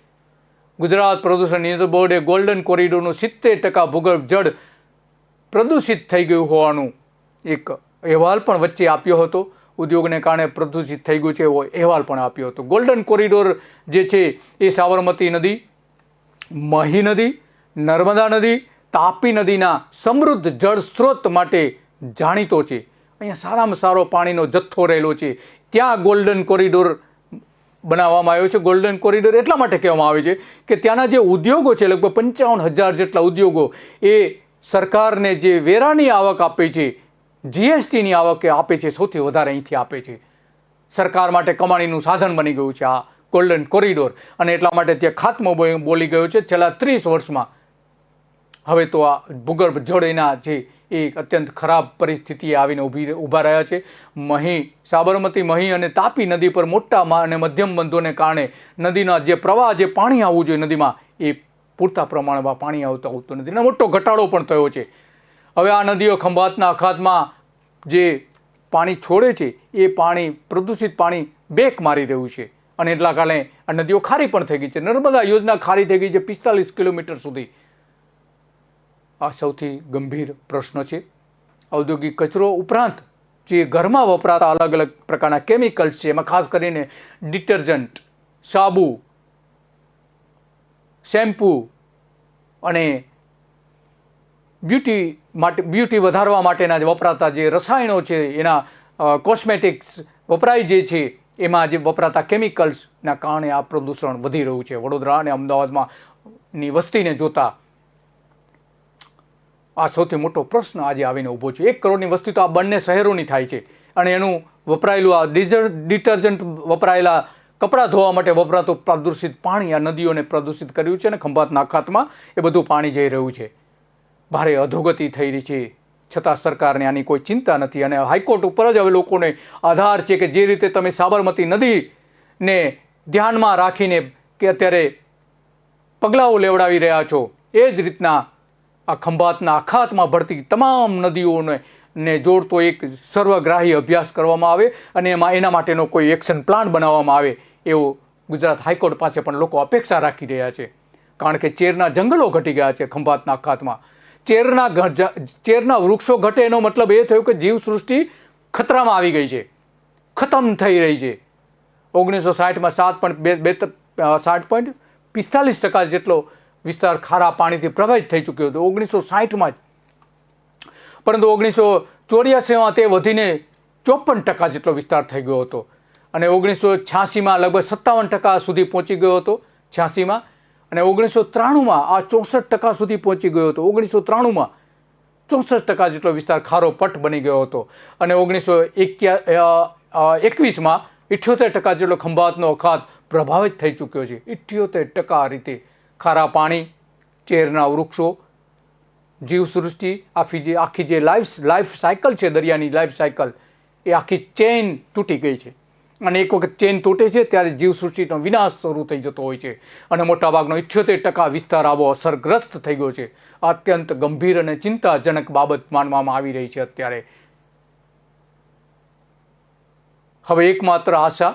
ગુજરાત પ્રદૂષણ નિયંત્રણ બોર્ડે ગોલ્ડન કોરિડોરનું 70% ભૂગર્ભ જળ પ્રદૂષિત થઈ ગયું હોવાનું એક અહેવાલ પણ વચ્ચે આપ્યો હતો. ઉદ્યોગને કારણે પ્રદૂષિત થઈ ગયું છે એવો અહેવાલ પણ આપ્યો હતો. ગોલ્ડન કોરિડોર જે છે એ સાબરમતી નદી, મહી નદી, નર્મદા નદી, તાપી નદીના સમૃદ્ધ જળ સ્ત્રોત માટે જાણીતો છે. અહીંયા સારામાં સારો પાણીનો જથ્થો રહેલો છે, ત્યાં ગોલ્ડન કોરિડોર બનાવવામાં આવ્યો છે. ગોલ્ડન કોરિડોર એટલા માટે કહેવામાં આવે છે કે ત્યાંના જે ઉદ્યોગો છે, લગભગ 55,000 જેટલા ઉદ્યોગો, એ સરકારને જે વેરાની આવક આપે છે, જીએસટીની આવક આપે છે, સૌથી વધારે અહીંથી આપે છે. સરકાર માટે કમાણીનું સાધન બની ગયું છે આ ગોલ્ડન કોરિડોર, અને એટલા માટે ત્યાં ખાત્મો બોલી ગયો છે છેલ્લા 30 વર્ષમાં. હવે તો આ ભૂગર્ભ જળ એના જે એ અત્યંત ખરાબ પરિસ્થિતિએ આવીને ઊભા રહ્યા છે. સાબરમતી, મહી અને તાપી નદી પર મોટા અને મધ્યમ બંધોને કારણે નદીના જે પ્રવાહ, જે પાણી આવવું જોઈએ નદીમાં, એ પૂરતા પ્રમાણમાં પાણી આવતું નથી, અને મોટો ઘટાડો પણ થયો છે. હવે આ નદીઓ ખંભાતના અખાતમાં જે પાણી છોડે છે એ પાણી, પ્રદૂષિત પાણી બેક મારી રહ્યું છે, અને એટલા કારણે આ નદીઓ ખારી પણ થઈ ગઈ છે. નર્મદા યોજના ખારી થઈ ગઈ છે 45 કિલોમીટર સુધી. આ સૌથી ગંભીર પ્રશ્ન છે. ઔદ્યોગિક કચરો ઉપરાંત જે ઘરમાં વપરાતા અલગ અલગ પ્રકારના કેમિકલ્સ છે, એમાં ખાસ કરીને ડિટર્જન્ટ, સાબુ, શેમ્પૂ અને બ્યુટી વધારવા માટેના જે વપરાતા જે રસાયણો છે, એના કોસ્મેટિક્સ વપરાય જે છે, એમાં જે વપરાતા કેમિકલ્સના કારણે આ પ્રદૂષણ વધી રહ્યું છે. વડોદરા અને અમદાવાદમાં ની વસ્તીને જોતા આ સૌથી મોટો પ્રશ્ન આજે આવીને ઊભો છે. 1 કરોડની વસ્તી તો આ બંને શહેરોની થાય છે, અને એનું વપરાયેલું આ ડિટર્જન્ટ, વપરાયેલા કપડાં ધોવા માટે વપરાતું પ્રદૂષિત પાણી આ નદીઓને પ્રદૂષિત કર્યું છે, અને ખંભાતના અખાતમાં એ બધું પાણી જઈ રહ્યું છે. ભારે અધોગતિ થઈ રહી છે, છતાં સરકારને આની કોઈ ચિંતા નથી, અને હાઈકોર્ટ ઉપર જ હવે લોકોને આધાર છે કે જે રીતે તમે સાબરમતી નદીને ધ્યાનમાં રાખીને કે અત્યારે પગલાઓ લેવડાવી રહ્યા છો, એ જ રીતના આ ખંભાતના અખાતમાં ભળતી તમામ નદીઓને જોડતો એક સર્વગ્રાહી અભ્યાસ કરવામાં આવે, અને એના માટેનો કોઈ એક્શન પ્લાન બનાવવામાં આવે એવો ગુજરાત હાઈકોર્ટ પાસે પણ લોકો અપેક્ષા રાખી રહ્યા છે. કારણ કે ચેરના જંગલો ઘટી ગયા છે ખંભાતના અખાતમાં. ચેરના વૃક્ષો ઘટે એનો મતલબ એ થયો કે જીવસૃષ્ટિ ખતરામાં આવી ગઈ છે, ખતમ થઈ રહી છે. 1960માં 7.45% જેટલો વિસ્તાર ખારા પાણીથી પ્રભાવિત થઈ ચૂક્યો હતો 1960માં જ, પરંતુ 1984માં તે વધીને 54% જેટલો વિસ્તાર થઈ ગયો હતો, અને 1986માં લગભગ 57% સુધી પહોંચી ગયો હતો 86માં, અને 1993માં આ 64% સુધી પહોંચી ગયો હતો. 1993માં 64% જેટલો વિસ્તાર ખારો પટ બની ગયો હતો, અને 1921માં 78% જેટલો ખંભાતનો અખાત પ્રભાવિત થઈ ચૂક્યો છે. 78% આ રીતે ખારા પાણી, ચેરના વૃક્ષો, જીવસૃષ્ટિ, આખી જે લાઈફ સાયકલ છે, દરિયાની લાઈફ સાયકલ, એ આખી ચેન તૂટી ગઈ છે. અને એક વખત ચેન તૂટે છે ત્યારે જીવસૃષ્ટિનો વિનાશ શરૂ થઈ જતો હોય છે, અને મોટાભાગનો 78% વિસ્તાર આવો અસરગ્રસ્ત થઈ ગયો છે. અત્યંત ગંભીર અને ચિંતાજનક બાબત માનવામાં આવી રહી છે અત્યારે. હવે એકમાત્ર આશા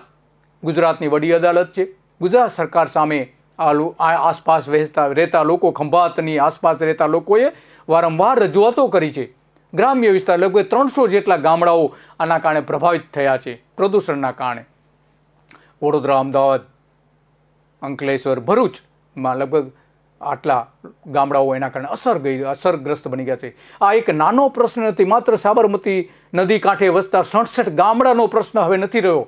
ગુજરાતની વડી અદાલત છે. ગુજરાત સરકાર સામે આસપાસ રહેતા લોકો, ખંભાતની આસપાસ રહેતા લોકોએ વારંવાર રજૂઆતો કરી છે. ગ્રામ્ય વિસ્તાર લગભગ 300 જેટલા ગામડાઓ આના કારણે પ્રભાવિત થયા છે પ્રદૂષણના કારણે. વડોદરા, અમદાવાદ, અંકલેશ્વર, ભરૂચમાં લગભગ આટલા ગામડાઓ એના કારણે અસરગ્રસ્ત બની ગયા છે. આ એક નાનો પ્રશ્ન નથી, માત્ર સાબરમતી નદી કાંઠે વસતા 67 ગામડાનો પ્રશ્ન હવે નથી રહ્યો,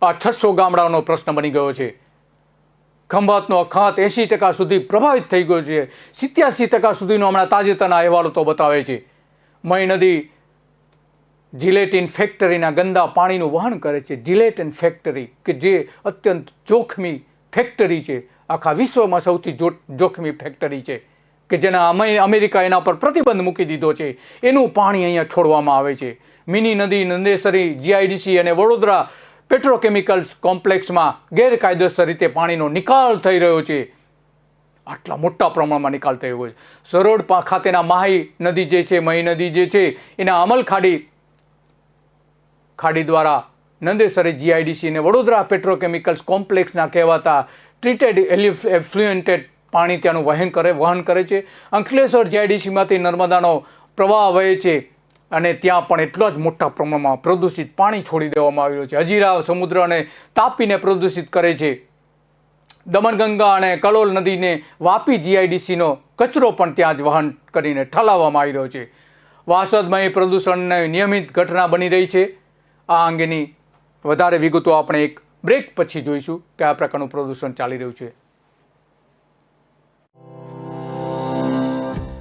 આ 600 ગામડાનો પ્રશ્ન બની ગયો છે. ખંભાતનો અખાત 80% સુધી પ્રભાવિત થઈ ગયો છે. 87% સુધીનો હમણાં તાજેતરના અહેવાલો તો બતાવે છે. મહી નદી જિલેટિન ફેક્ટરીના ગંદા પાણીનું વહન કરે છે. જિલેટિન ફેક્ટરી કે જે અત્યંત જોખમી ફેક્ટરી છે, આખા વિશ્વમાં સૌથી જોખમી ફેક્ટરી છે, કે જેના અમેરિકા એના પર પ્રતિબંધ મૂકી દીધો છે. એનું પાણી અહીંયા છોડવામાં આવે છે. મિની નદી નંદેસરી જીઆઈડીસી અને વડોદરા પેટ્રોકેમિકલ્સ કોમ્પ્લેક્સમાં ગેરકાયદેસર રીતે પાણીનો નિકાલ થઈ રહ્યો છે. આટલા મોટા પ્રમાણમાં નિકાલ થયો છે. સરોડ ખાતેના માહી નદી જે છે, મહી નદી જે છે, એના અમલ ખાડી દ્વારા નંદેસરી જીઆઈડીસી અને વડોદરા પેટ્રોકેમિકલ્સ કોમ્પ્લેક્સના કહેવાતા ટ્રીટેડ એફ્લુએન્ટેડ પાણી ત્યાંનું વહન કરે છે. અંકલેશ્વર જીઆઈડીસીમાંથી નર્મદાનો પ્રવાહ વહે છે અને ત્યાં પણ એટલા જ મોટા પ્રમાણમાં પ્રદૂષિત પાણી છોડી દેવામાં આવ્યું છે. હજીરા સમુદ્ર અને તાપીને પ્રદૂષિત કરે છે. દમણગંગા અને કલોલ નદીને વાપી જીઆઈડીસીનો કચરો પણ ત્યાં જ વહન કરીને ઠાલવવામાં આવી રહ્યો છે. વાસદમય પ્રદૂષણની નિયમિત ઘટના બની રહી છે. આ અંગેની વધારે વિગતો આપણે એક બ્રેક પછી જોઈશું કે આ પ્રકારનું પ્રદૂષણ ચાલી રહ્યું છે.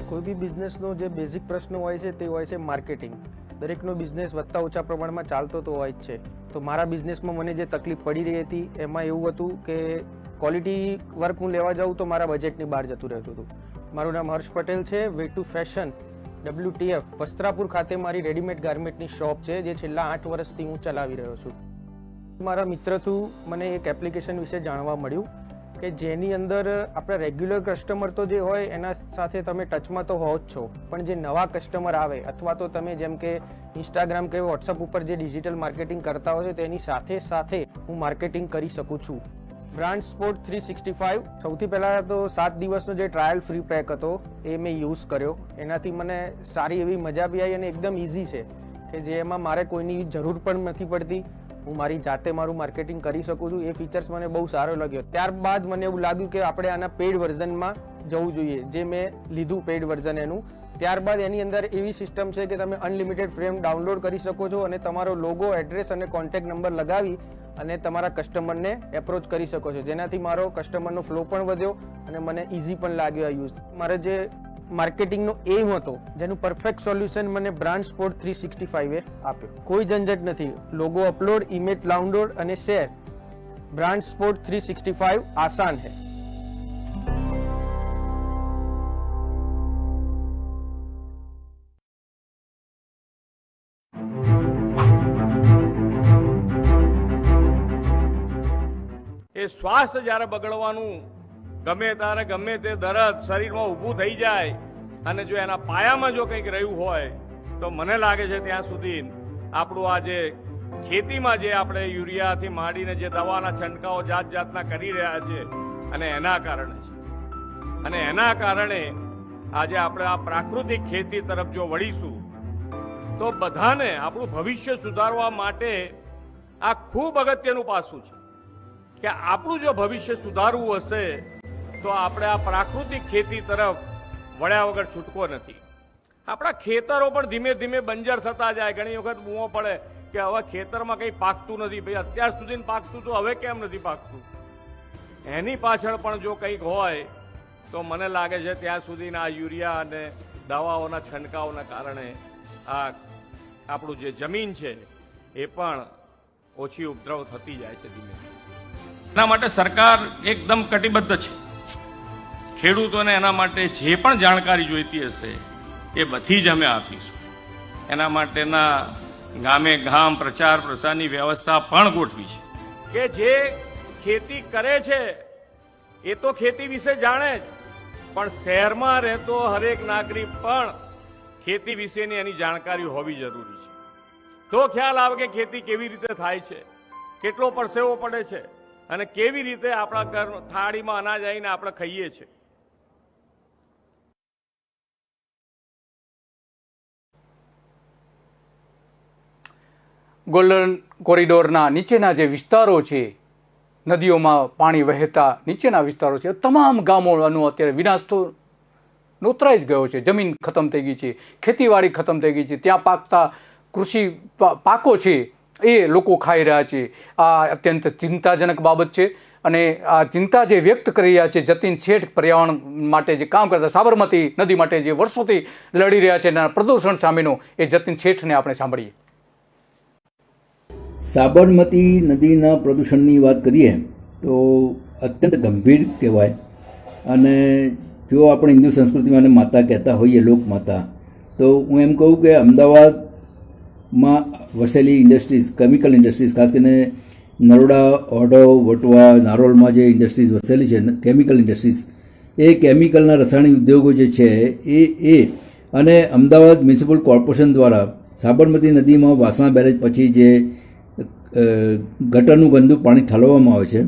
કોઈ બી બિઝનેસનો જે બેઝિક પ્રશ્ન હોય છે તે હોય છે માર્કેટિંગ. દરેકનો બિઝનેસ વધતા ઓછા પ્રમાણમાં ચાલતો તો હોય જ છે. તો મારા બિઝનેસમાં મને જે તકલીફ પડી રહી હતી એમાં એવું હતું કે ક્વોલિટી વર્ક હું લેવા જાઉં તો મારા બજેટની બહાર જતું રહેતું હતું. મારું નામ હર્ષ પટેલ છે. Way to fashion WTF Vastrapur ખાતે મારી રેડીમેડ ગાર્મેન્ટની શોપ છે, જે છેલ્લા 8 વર્ષથી હું ચલાવી રહ્યો છું. મારા મિત્ર થ્રુ મને એક એપ્લિકેશન વિશે જાણવા મળ્યું કે જેની અંદર આપણા રેગ્યુલર કસ્ટમર તો જે હોય એના સાથે તમે ટચમાં તો હો જ છો, પણ જે નવા કસ્ટમર આવે અથવા તો તમે જેમ કે ઇન્સ્ટાગ્રામ કે વોટ્સઅપ ઉપર જે ડિજિટલ માર્કેટિંગ કરતા હોય તો એની સાથે હું માર્કેટિંગ કરી શકું છું. બ્રાન્ડ સ્પોર્ટ 365 સૌથી પહેલાં તો 7 દિવસનો જે ટ્રાયલ ફ્રી પેક હતો એ મેં યુઝ કર્યો. એનાથી મને સારી એવી મજા બી આવી અને એકદમ ઇઝી છે કે જેમાં મારે કોઈની જરૂર પણ નથી પડતી. હું મારી જાતે મારું માર્કેટિંગ કરી શકું છું. એ ફીચર્સ મને બહુ સારો લાગ્યો. ત્યારબાદ મને એવું લાગ્યું કે આપણે આના પેઇડ વર્ઝનમાં જવું જોઈએ, જે મેં લીધું પેઇડ વર્ઝન એનું. ત્યારબાદ એની અંદર એવી સિસ્ટમ છે કે તમે અનલિમિટેડ ફ્રેમ ડાઉનલોડ કરી શકો છો અને તમારો લોગો, એડ્રેસ અને કોન્ટેક્ટ નંબર લગાવી અને તમારા કસ્ટમરને એપ્રોચ કરી શકો છો, જેનાથી મારો કસ્ટમરનો ફ્લો પણ વધ્યો અને મને ઇઝી પણ લાગ્યો આ યુઝ. મારે જે માર્કેટિંગનો એમ હતો જેનું પરફેક્ટ સોલ્યુશન મને બ્રાન્ડ સ્પોર્ટ 365 આપ્યો. કોઈ ઝંઝટ નથી. લોગો અપલોડ, ઇમેજ ડાઉનલોડ અને શેર. બ્રાન્ડ સ્પોર્ટ 365 આસાન है. એ સ્વાસ્થ્ય જ્યારે બગડવાનું ગમે ત્યારે ગમે તે દરદ શરીરમાં ઊભું થઈ જાય અને જો એના પાયામાં જો કંઈક રહ્યું હોય તો મને લાગે છે ત્યાં સુધી આપણું આ જે ખેતીમાં જે આપણે યુરિયાથી માંડીને જે દવાના છંટકાવો જાત જાતના કરી રહ્યા છે અને એના કારણે છે. અને એના કારણે આજે આપણે આ પ્રાકૃતિક ખેતી તરફ જો વળીશું તો બધાને આપણું ભવિષ્ય સુધારવા માટે આ ખૂબ અગત્યનું પાસું છે કે આપણું જો ભવિષ્ય સુધારવું હશે તો આપણે આ પ્રાકૃતિક ખેતી તરફ વળ્યા વગર છૂટકો નથી. આપણા ખેતરો પણ ધીમે ધીમે બંજર થતા જાય. ઘણી વખત બૂમો પડે કે હવે ખેતરમાં કંઈ પાકતું નથી. ભાઈ અત્યાર સુધી પાકતું તો હવે કેમ નથી પાકતું? એની પાછળ પણ જો કંઈક હોય તો મને લાગે છે ત્યાં સુધીના યુરિયા અને દવાઓના છંટકાવના કારણે આ આપણું જે જમીન છે એ પણ ઓછી ઉપદ્રવ થતી જાય છે ધીમે ધીમે. એના માટે સરકાર એકદમ કટિબદ્ધ છે. ખેડૂતોને એના માટે જે પણ જાણકારી જોઈતી હશે એ બધી જ અમે આપીશું. એના માટેના ગામે ગામ પ્રચાર પ્રસારની વ્યવસ્થા પણ ગોઠવી છે કે જે ખેતી કરે છે એ તો ખેતી વિશે જાણે જ, પણ શહેરમાં રહેતો હરેક નાગરિક પણ ખેતી વિશેની એની જાણકારી હોવી જરૂરી છે. તો ખ્યાલ આવે કે ખેતી કેવી રીતે થાય છે, કેટલો પરસેવો પડે છે અને કેવી રીતે આપણા ઘર થાળીમાં અનાજ આવીને આપણે ખાઈએ છીએ. ગોલ્ડન કોરિડોરના નીચેના જે વિસ્તારો છે નદીઓમાં પાણી વહેતા નીચેના વિસ્તારો છે, તમામ ગામોનો અત્યારે વિનાશ તો નોતરાઈ જ ગયો છે. જમીન ખતમ થઈ ગઈ છે, ખેતીવાડી ખતમ થઈ ગઈ છે, ત્યાં પાકતા કૃષિ પાકો છે એ લોકો ખાઈ રહ્યા છે. આ અત્યંત ચિંતાજનક બાબત છે અને આ ચિંતા જે વ્યક્ત કરી રહ્યા છે જતીન શેઠ, પર્યાવરણ માટે જે કામ કરતા, સાબરમતી નદી માટે જે વર્ષોથી લડી રહ્યા છે એના પ્રદૂષણ સામેનો, એ જતીન શેઠને આપણે સાંભળીએ. સાબરમતી નદીના પ્રદૂષણની વાત કરીએ તો અત્યંત ગંભીર કહેવાય. અને જો આપણે હિન્દુ સંસ્કૃતિમાં એને માતા કહેતા હોઈએ, લોકમાતા, તો હું એમ કહું કે અમદાવાદમાં વસેલી ઇન્ડસ્ટ્રીઝ, કેમિકલ ઇન્ડસ્ટ્રીઝ, ખાસ કરીને નરોડા, ઓઢવ, વટવા, નારોલમાં જે ઇન્ડસ્ટ્રીઝ વસેલી છે, કેમિકલ ઇન્ડસ્ટ્રીઝ, એ કેમિકલના રસાયણિક ઉદ્યોગો જે છે એ અને અમદાવાદ મ્યુનિસિપલ કોર્પોરેશન દ્વારા સાબરમતી નદીમાં વાસણા બેરેજ પછી જે ગટરનું ગંદુ પાણી ઠાલવવામાં આવે છે,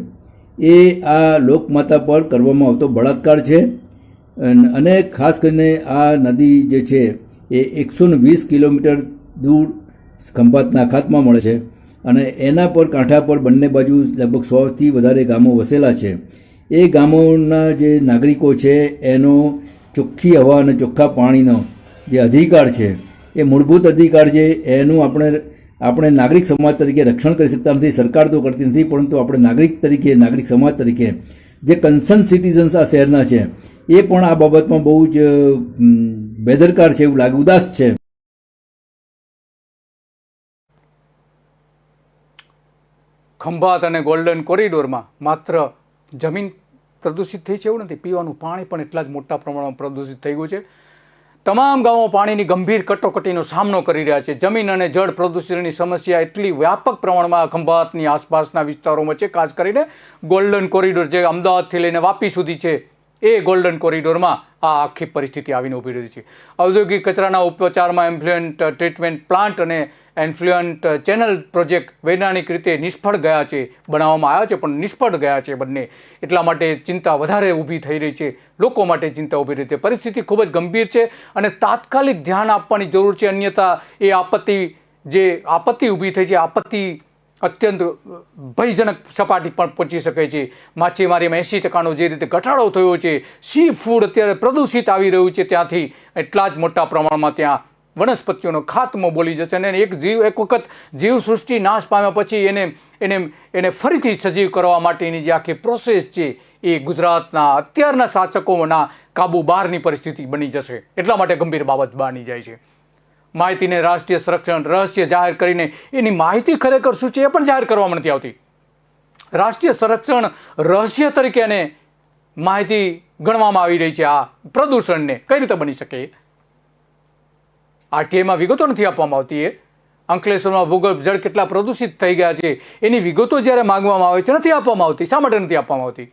એ આ લોકમાતા પર કરવામાં આવતો બળાત્કાર છે. અને ખાસ કરીને આ નદી જે છે એ 120 કિલોમીટર દૂર ખંભાતના અખાતમાં મળે છે અને એના પર કાંઠા પર બંને બાજુ લગભગ 100થી વધારે ગામો વસેલા છે. એ ગામોના જે નાગરિકો છે એનો ચોખ્ખી હવા અને ચોખ્ખા પાણીનો જે અધિકાર છે, એ મૂળભૂત અધિકાર છે, એનું આપણે નાગરિક સમાજ તરીકે રક્ષણ કરી શકતા નથી. સરકાર તો કરતી નથી, પરંતુ આપણે નાગરિક તરીકે, નાગરિક સમાજ તરીકે જે કન્સર્ન સિટીઝન્સ આ શહેરના છે એ પણ આ બાબતમાં બહુ જ બેદરકાર છે, એવું લાગે, ઉદાસ છે. ખંભાત અને ગોલ્ડન કોરિડોરમાં માત્ર જમીન પ્રદૂષિત થઈ છે એવું નથી, પીવાનું પાણી પણ એટલા જ મોટા પ્રમાણમાં પ્રદૂષિત થઈ ગયું છે. તમામ ગામો પાણીની ગંભીર કટોકટીનો સામનો કરી રહ્યા છે. જમીન અને જળ પ્રદૂષણની સમસ્યા એટલી વ્યાપક પ્રમાણમાં ખંભાતની આસપાસના વિસ્તારોમાં છે. ખાસ કરીને ગોલ્ડન કોરિડોર જે અમદાવાદથી લઈને વાપી સુધી છે, એ ગોલ્ડન કોરિડોરમાં આ આખી પરિસ્થિતિ આવીને ઊભી રહી છે. ઔદ્યોગિક કચરાના ઉપચારમાં એમ્ફ્લુએન્ટ ટ્રીટમેન્ટ પ્લાન્ટ અને એન્ફ્લુએન્ટ ચેનલ પ્રોજેક્ટ વૈજ્ઞાનિક રીતે નિષ્ફળ ગયા છે, બનાવવામાં આવ્યા છે પણ નિષ્ફળ ગયા છે બંને. એટલા માટે ચિંતા વધારે ઊભી થઈ રહી છે, લોકો માટે ચિંતા ઊભી રહી છે. પરિસ્થિતિ ખૂબ જ ગંભીર છે અને તાત્કાલિક ધ્યાન આપવાની જરૂર છે, અન્યથા એ આપત્તિ ઊભી થઈ છે, આપત્તિ અત્યંત ભયજનક સપાટી પર પહોંચી શકે છે. માછીમારીમાં 80% જે રીતે ઘટાડો થયો છે, સી ફૂડ અત્યારે પ્રદૂષિત આવી રહ્યું છે, ત્યાંથી એટલા જ મોટા પ્રમાણમાં ત્યાં વનસ્પતિઓનો ખાત્મો બોલી જશે અને એક વખત જીવસૃષ્ટિ નાશ પામ્યા પછી એને ફરીથી સજીવ કરવા માટેની જે આખી પ્રોસેસ છે એ ગુજરાતના અત્યારના શાસકોના કાબુ બહારની પરિસ્થિતિ બની જશે. એટલા માટે ગંભીર બાબત બની જાય છે. માહિતીને રાષ્ટ્રીય સંરક્ષણ રહસ્ય જાહેર કરીને એની માહિતી ખરેખર શું છે એ પણ જાહેર કરવામાં નથી આવતી. રાષ્ટ્રીય સંરક્ષણ રહસ્ય તરીકે એને માહિતી ગણવામાં આવી રહી છે. આ પ્રદૂષણને કઈ રીતે બની શકે? આરટીઆઈમાં વિગતો નથી આપવામાં આવતી. એ અંકલેશ્વરમાં ભૂગર્ભ જળ કેટલા પ્રદૂષિત થઈ ગયા છે એની વિગતો જ્યારે માંગવામાં આવે છે નથી આપવામાં આવતી. શા માટે નથી આપવામાં આવતી?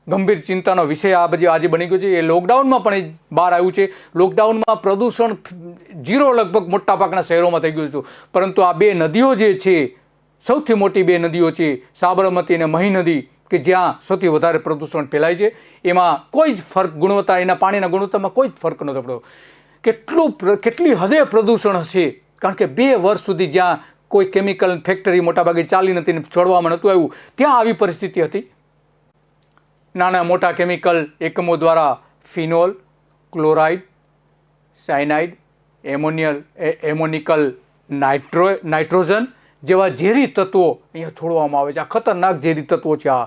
ગંભીર ચિંતાનો વિષય આજે બની ગયો છે. એ લોકડાઉનમાં પણ બહાર આવ્યું છે. લોકડાઉનમાં પ્રદૂષણ 0 લગભગ મોટા ભાગના શહેરોમાં થઈ ગયું હતું, પરંતુ આ બે નદીઓ જે છે, સૌથી મોટી બે નદીઓ છે સાબરમતી અને મહી નદી, કે જ્યાં સૌથી વધારે પ્રદૂષણ ફેલાય છે, એમાં કોઈ જ ફરક ગુણવત્તા, એના પાણીના ગુણવત્તામાં કોઈ જ ફરક નહોતો પડ્યો. કેટલી હદે પ્રદૂષણ હશે, કારણ કે 2 વર્ષ સુધી જ્યાં કોઈ કેમિકલ ફેક્ટરી મોટાભાગે ચાલી નથી, છોડવામાં નહોતું આવ્યું, ત્યાં આવી પરિસ્થિતિ હતી. નાના મોટા કેમિકલ એકમો દ્વારા phenol, chloride, cyanide, ammoniacal nitrogen જેવા ઝેરી તત્વો અહીંયા છોડવામાં આવે છે. આ ખતરનાક ઝેરી તત્વો છે. આ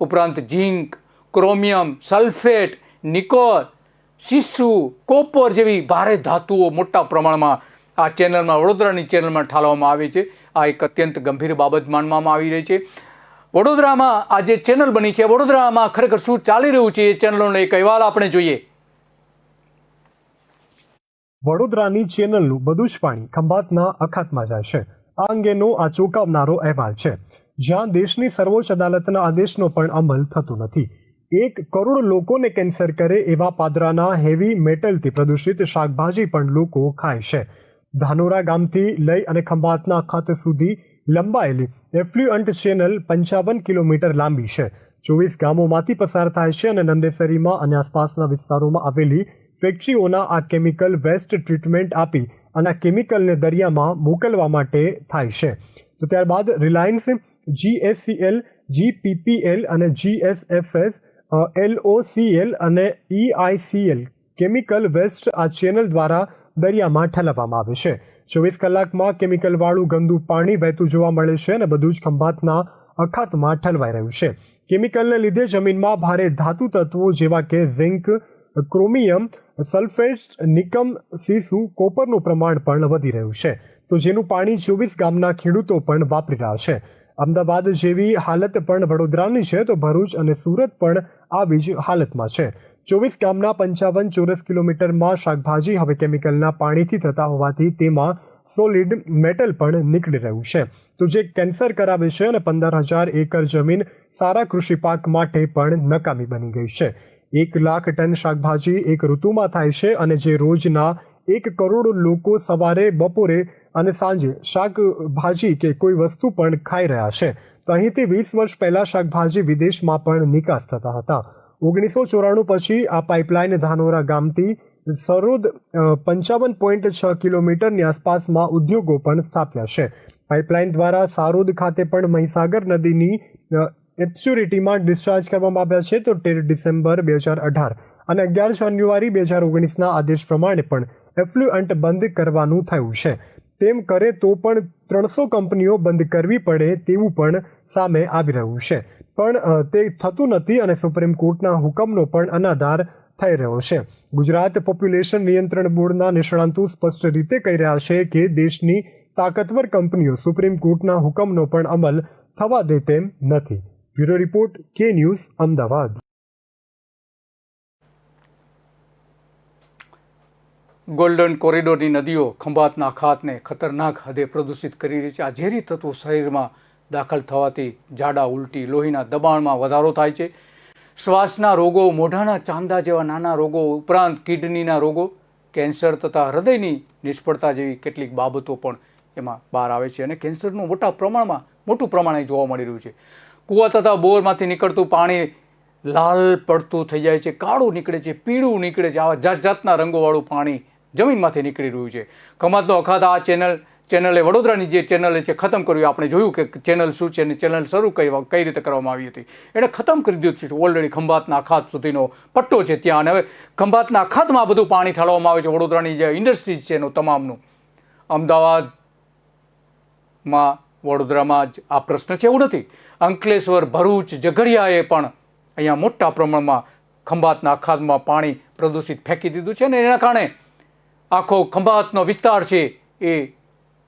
ઉપરાંત ઝીંક, ક્રોમિયમ, સલ્ફેટ, નિકોલ, શીશુ, કોપર જેવી ભારે ધાતુઓ મોટા પ્રમાણમાં આ ચેનલમાં, વડોદરાની ચેનલમાં ઠાલવવામાં આવે છે. આ એક અત્યંત ગંભીર બાબત માનવામાં આવી રહી છે. વડોદરામાં આ જે ચેનલ બની છે, વડોદરામાં ખરેખર શું ચાલી રહ્યું છે એ ચેનલોનો એક અહેવાલ આપણે જોઈએ. વડોદરાની ચેનલનું બધું જ પાણી ખંભાતના અખાતમાં જાય છે. આ અંગેનો આ ચોંકાવનારો અહેવાલ છે, જ્યાં દેશની સર્વોચ્ચ અદાલતના આદેશનો પણ અમલ થતો નથી. 1 કરોડ લોકોને કેન્સર કરે એવા પાદરાના હેવી મેટલથી પ્રદૂષિત શાકભાજી પણ લોકો ખાય છે. ધાનોરા ગામથી લઈ અને ખંભાતના અખાત સુધી લંબાયેલી એફ્લ્યુઅન્ટ ચેનલ 55 કિલોમીટર લાંબી છે. 24 ગામોમાંથી પસાર થાય છે અને નંદેસરીમાં અને આસપાસના વિસ્તારોમાં આવેલી ફેક્ટરીઓના આ કેમિકલ વેસ્ટ ટ્રીટમેન્ટ આપી અને આ કેમિકલને દરિયામાં મોકલવા માટે થાય છે. તો ત્યારબાદ રિલાયન્સ GACL, GPPL અને GSFS, LOCL અને EICL કેમિકલ વેસ્ટ આ ચેનલ દ્વારા દરિયામાં ઠલવવામાં આવે છે. 24 કલાકમાં કેમિકલવાળું ગંદુ પાણી વહેતું જોવા મળે છે અને બધું જ ખંભાતના અખાતમાં ઠલવાઈ રહ્યું છે. કેમિકલને લીધે જમીનમાં ભારે ધાતુ તત્વો જેવા કે ઝિંક, ક્રોમિયમ, સલ્ફેટ, નિકમ, સીસુ, કોપરનું પ્રમાણ પણ વધી રહ્યું છે, તો જેનું પાણી 24 ગામના ખેડૂતો પણ વાપરી રહ્યા છે. અમદાવાદ જેવી હાલત પણ વડોદરાની છે, તો ભરૂચ અને સુરત પણ આવી જ હાલતમાં છે. 24 ગામના 55 ચોરસ કિલોમીટરમાં શાકભાજી હવે કેમિકલના પાણીથી થતા હોવાથી તેમાં સોલિડ મેટલ પણ નીકળી રહ્યું છે, તો જે કેન્સર કરાવે છે અને 15,000 એકર જમીન સારા કૃષિ પાક માટે પણ નકામી બની ગઈ છે. 1 લાખ ટન શાકભાજી એક ઋતુમાં થાય છે અને જે રોજના 1 કરોડ લોકો સવારે, બપોરે અને સાંજે શાકભાજી કે કોઈ વસ્તુ પણ ખાઈ રહ્યા છે, તો અહીંથી 20 વર્ષ પહેલા શાકભાજી વિદેશમાં પણ નિકાસ થતા હતા. 1994 પછી આ પાઇપલાઇન ધાનોરા ગામથી સરોદ 55.6 કિલોમીટરની આસપાસમાં ઉદ્યોગો પણ સ્થાપ્યા છે. પાઇપલાઇન દ્વારા સારોદ ખાતે પણ મહીસાગર નદીની એપ્સ્યુરિટીમાં ડિસ્ચાર્જ કરવામાં આવ્યા છે, તો 13 ડિસેમ્બર 2018 અને 11 જાન્યુઆરી 2019ના આદેશ પ્રમાણે પણ એફ્લ્યુઅન્ટ બંધ કરવાનું થયું છે. તેમ કરે તો પણ 300 કંપનીઓ બંધ કરવી પડે તેવું પણ સામે આવી રહ્યું છે, પણ તે થતું નથી અને સુપ્રીમ કોર્ટના હુકમનો પણ અનાદર થઈ રહ્યો છે. ગુજરાત પોપ્યુલેશન નિયંત્રણ બોર્ડના નિષ્ણાંતો સ્પષ્ટ રીતે કહી રહ્યા છે કે દેશની તાકતવર કંપનીઓ સુપ્રીમ કોર્ટના હુકમનો પણ અમલ થવા દે તેમ નથી. બ્યુરો રિપોર્ટ, કે ન્યૂઝ, અમદાવાદ. ગોલ્ડન કોરિડોરની નદીઓ ખંભાતના અખાતને ખતરનાક હદે પ્રદૂષિત કરી રહી છે. આ ઝેરી તત્વો શરીરમાં દાખલ થવાથી ઝાડા, ઉલટી, લોહીના દબાણમાં વધારો થાય છે. શ્વાસના રોગો, મોઢાના ચાંદા જેવા નાના રોગો ઉપરાંત કિડનીના રોગો, કેન્સર તથા હૃદયની નિષ્ફળતા જેવી કેટલીક બાબતો પણ એમાં બહાર આવે છે અને કેન્સરનું મોટું પ્રમાણે જોવા મળી રહ્યું છે. કૂવા તથા બોરમાંથી નીકળતું પાણી લાલ પડતું થઈ જાય છે, કાળું નીકળે છે, પીળું નીકળે છે. આવા જાતના રંગોવાળું પાણી જમીનમાંથી નીકળી રહ્યું છે. ખંભાતનો અખાત આ ચેનલે વડોદરાની જે ચેનલ છે ખતમ કર્યું. આપણે જોયું કે ચેનલ શું છે અને ચેનલ શરૂ કઈ રીતે કરવામાં આવી હતી. એણે ખતમ કરી દીધું છે. ઓલરેડી ખંભાતના અખાત સુધીનો પટ્ટો છે ત્યાં, અને હવે ખંભાતના અખાતમાં બધું પાણી ઠાલવવામાં આવે છે. વડોદરાની જે ઇન્ડસ્ટ્રીઝ છે એનું તમામનું. અમદાવાદમાં, વડોદરામાં જ આ પ્રશ્ન છે એવું નથી. અંકલેશ્વર, ભરૂચ, ઝઘડિયાએ પણ અહીંયા મોટા પ્રમાણમાં ખંભાતના અખાતમાં પાણી પ્રદૂષિત ફેંકી દીધું છે, અને એના કારણે આખો ખંભાતનો વિસ્તાર છે એ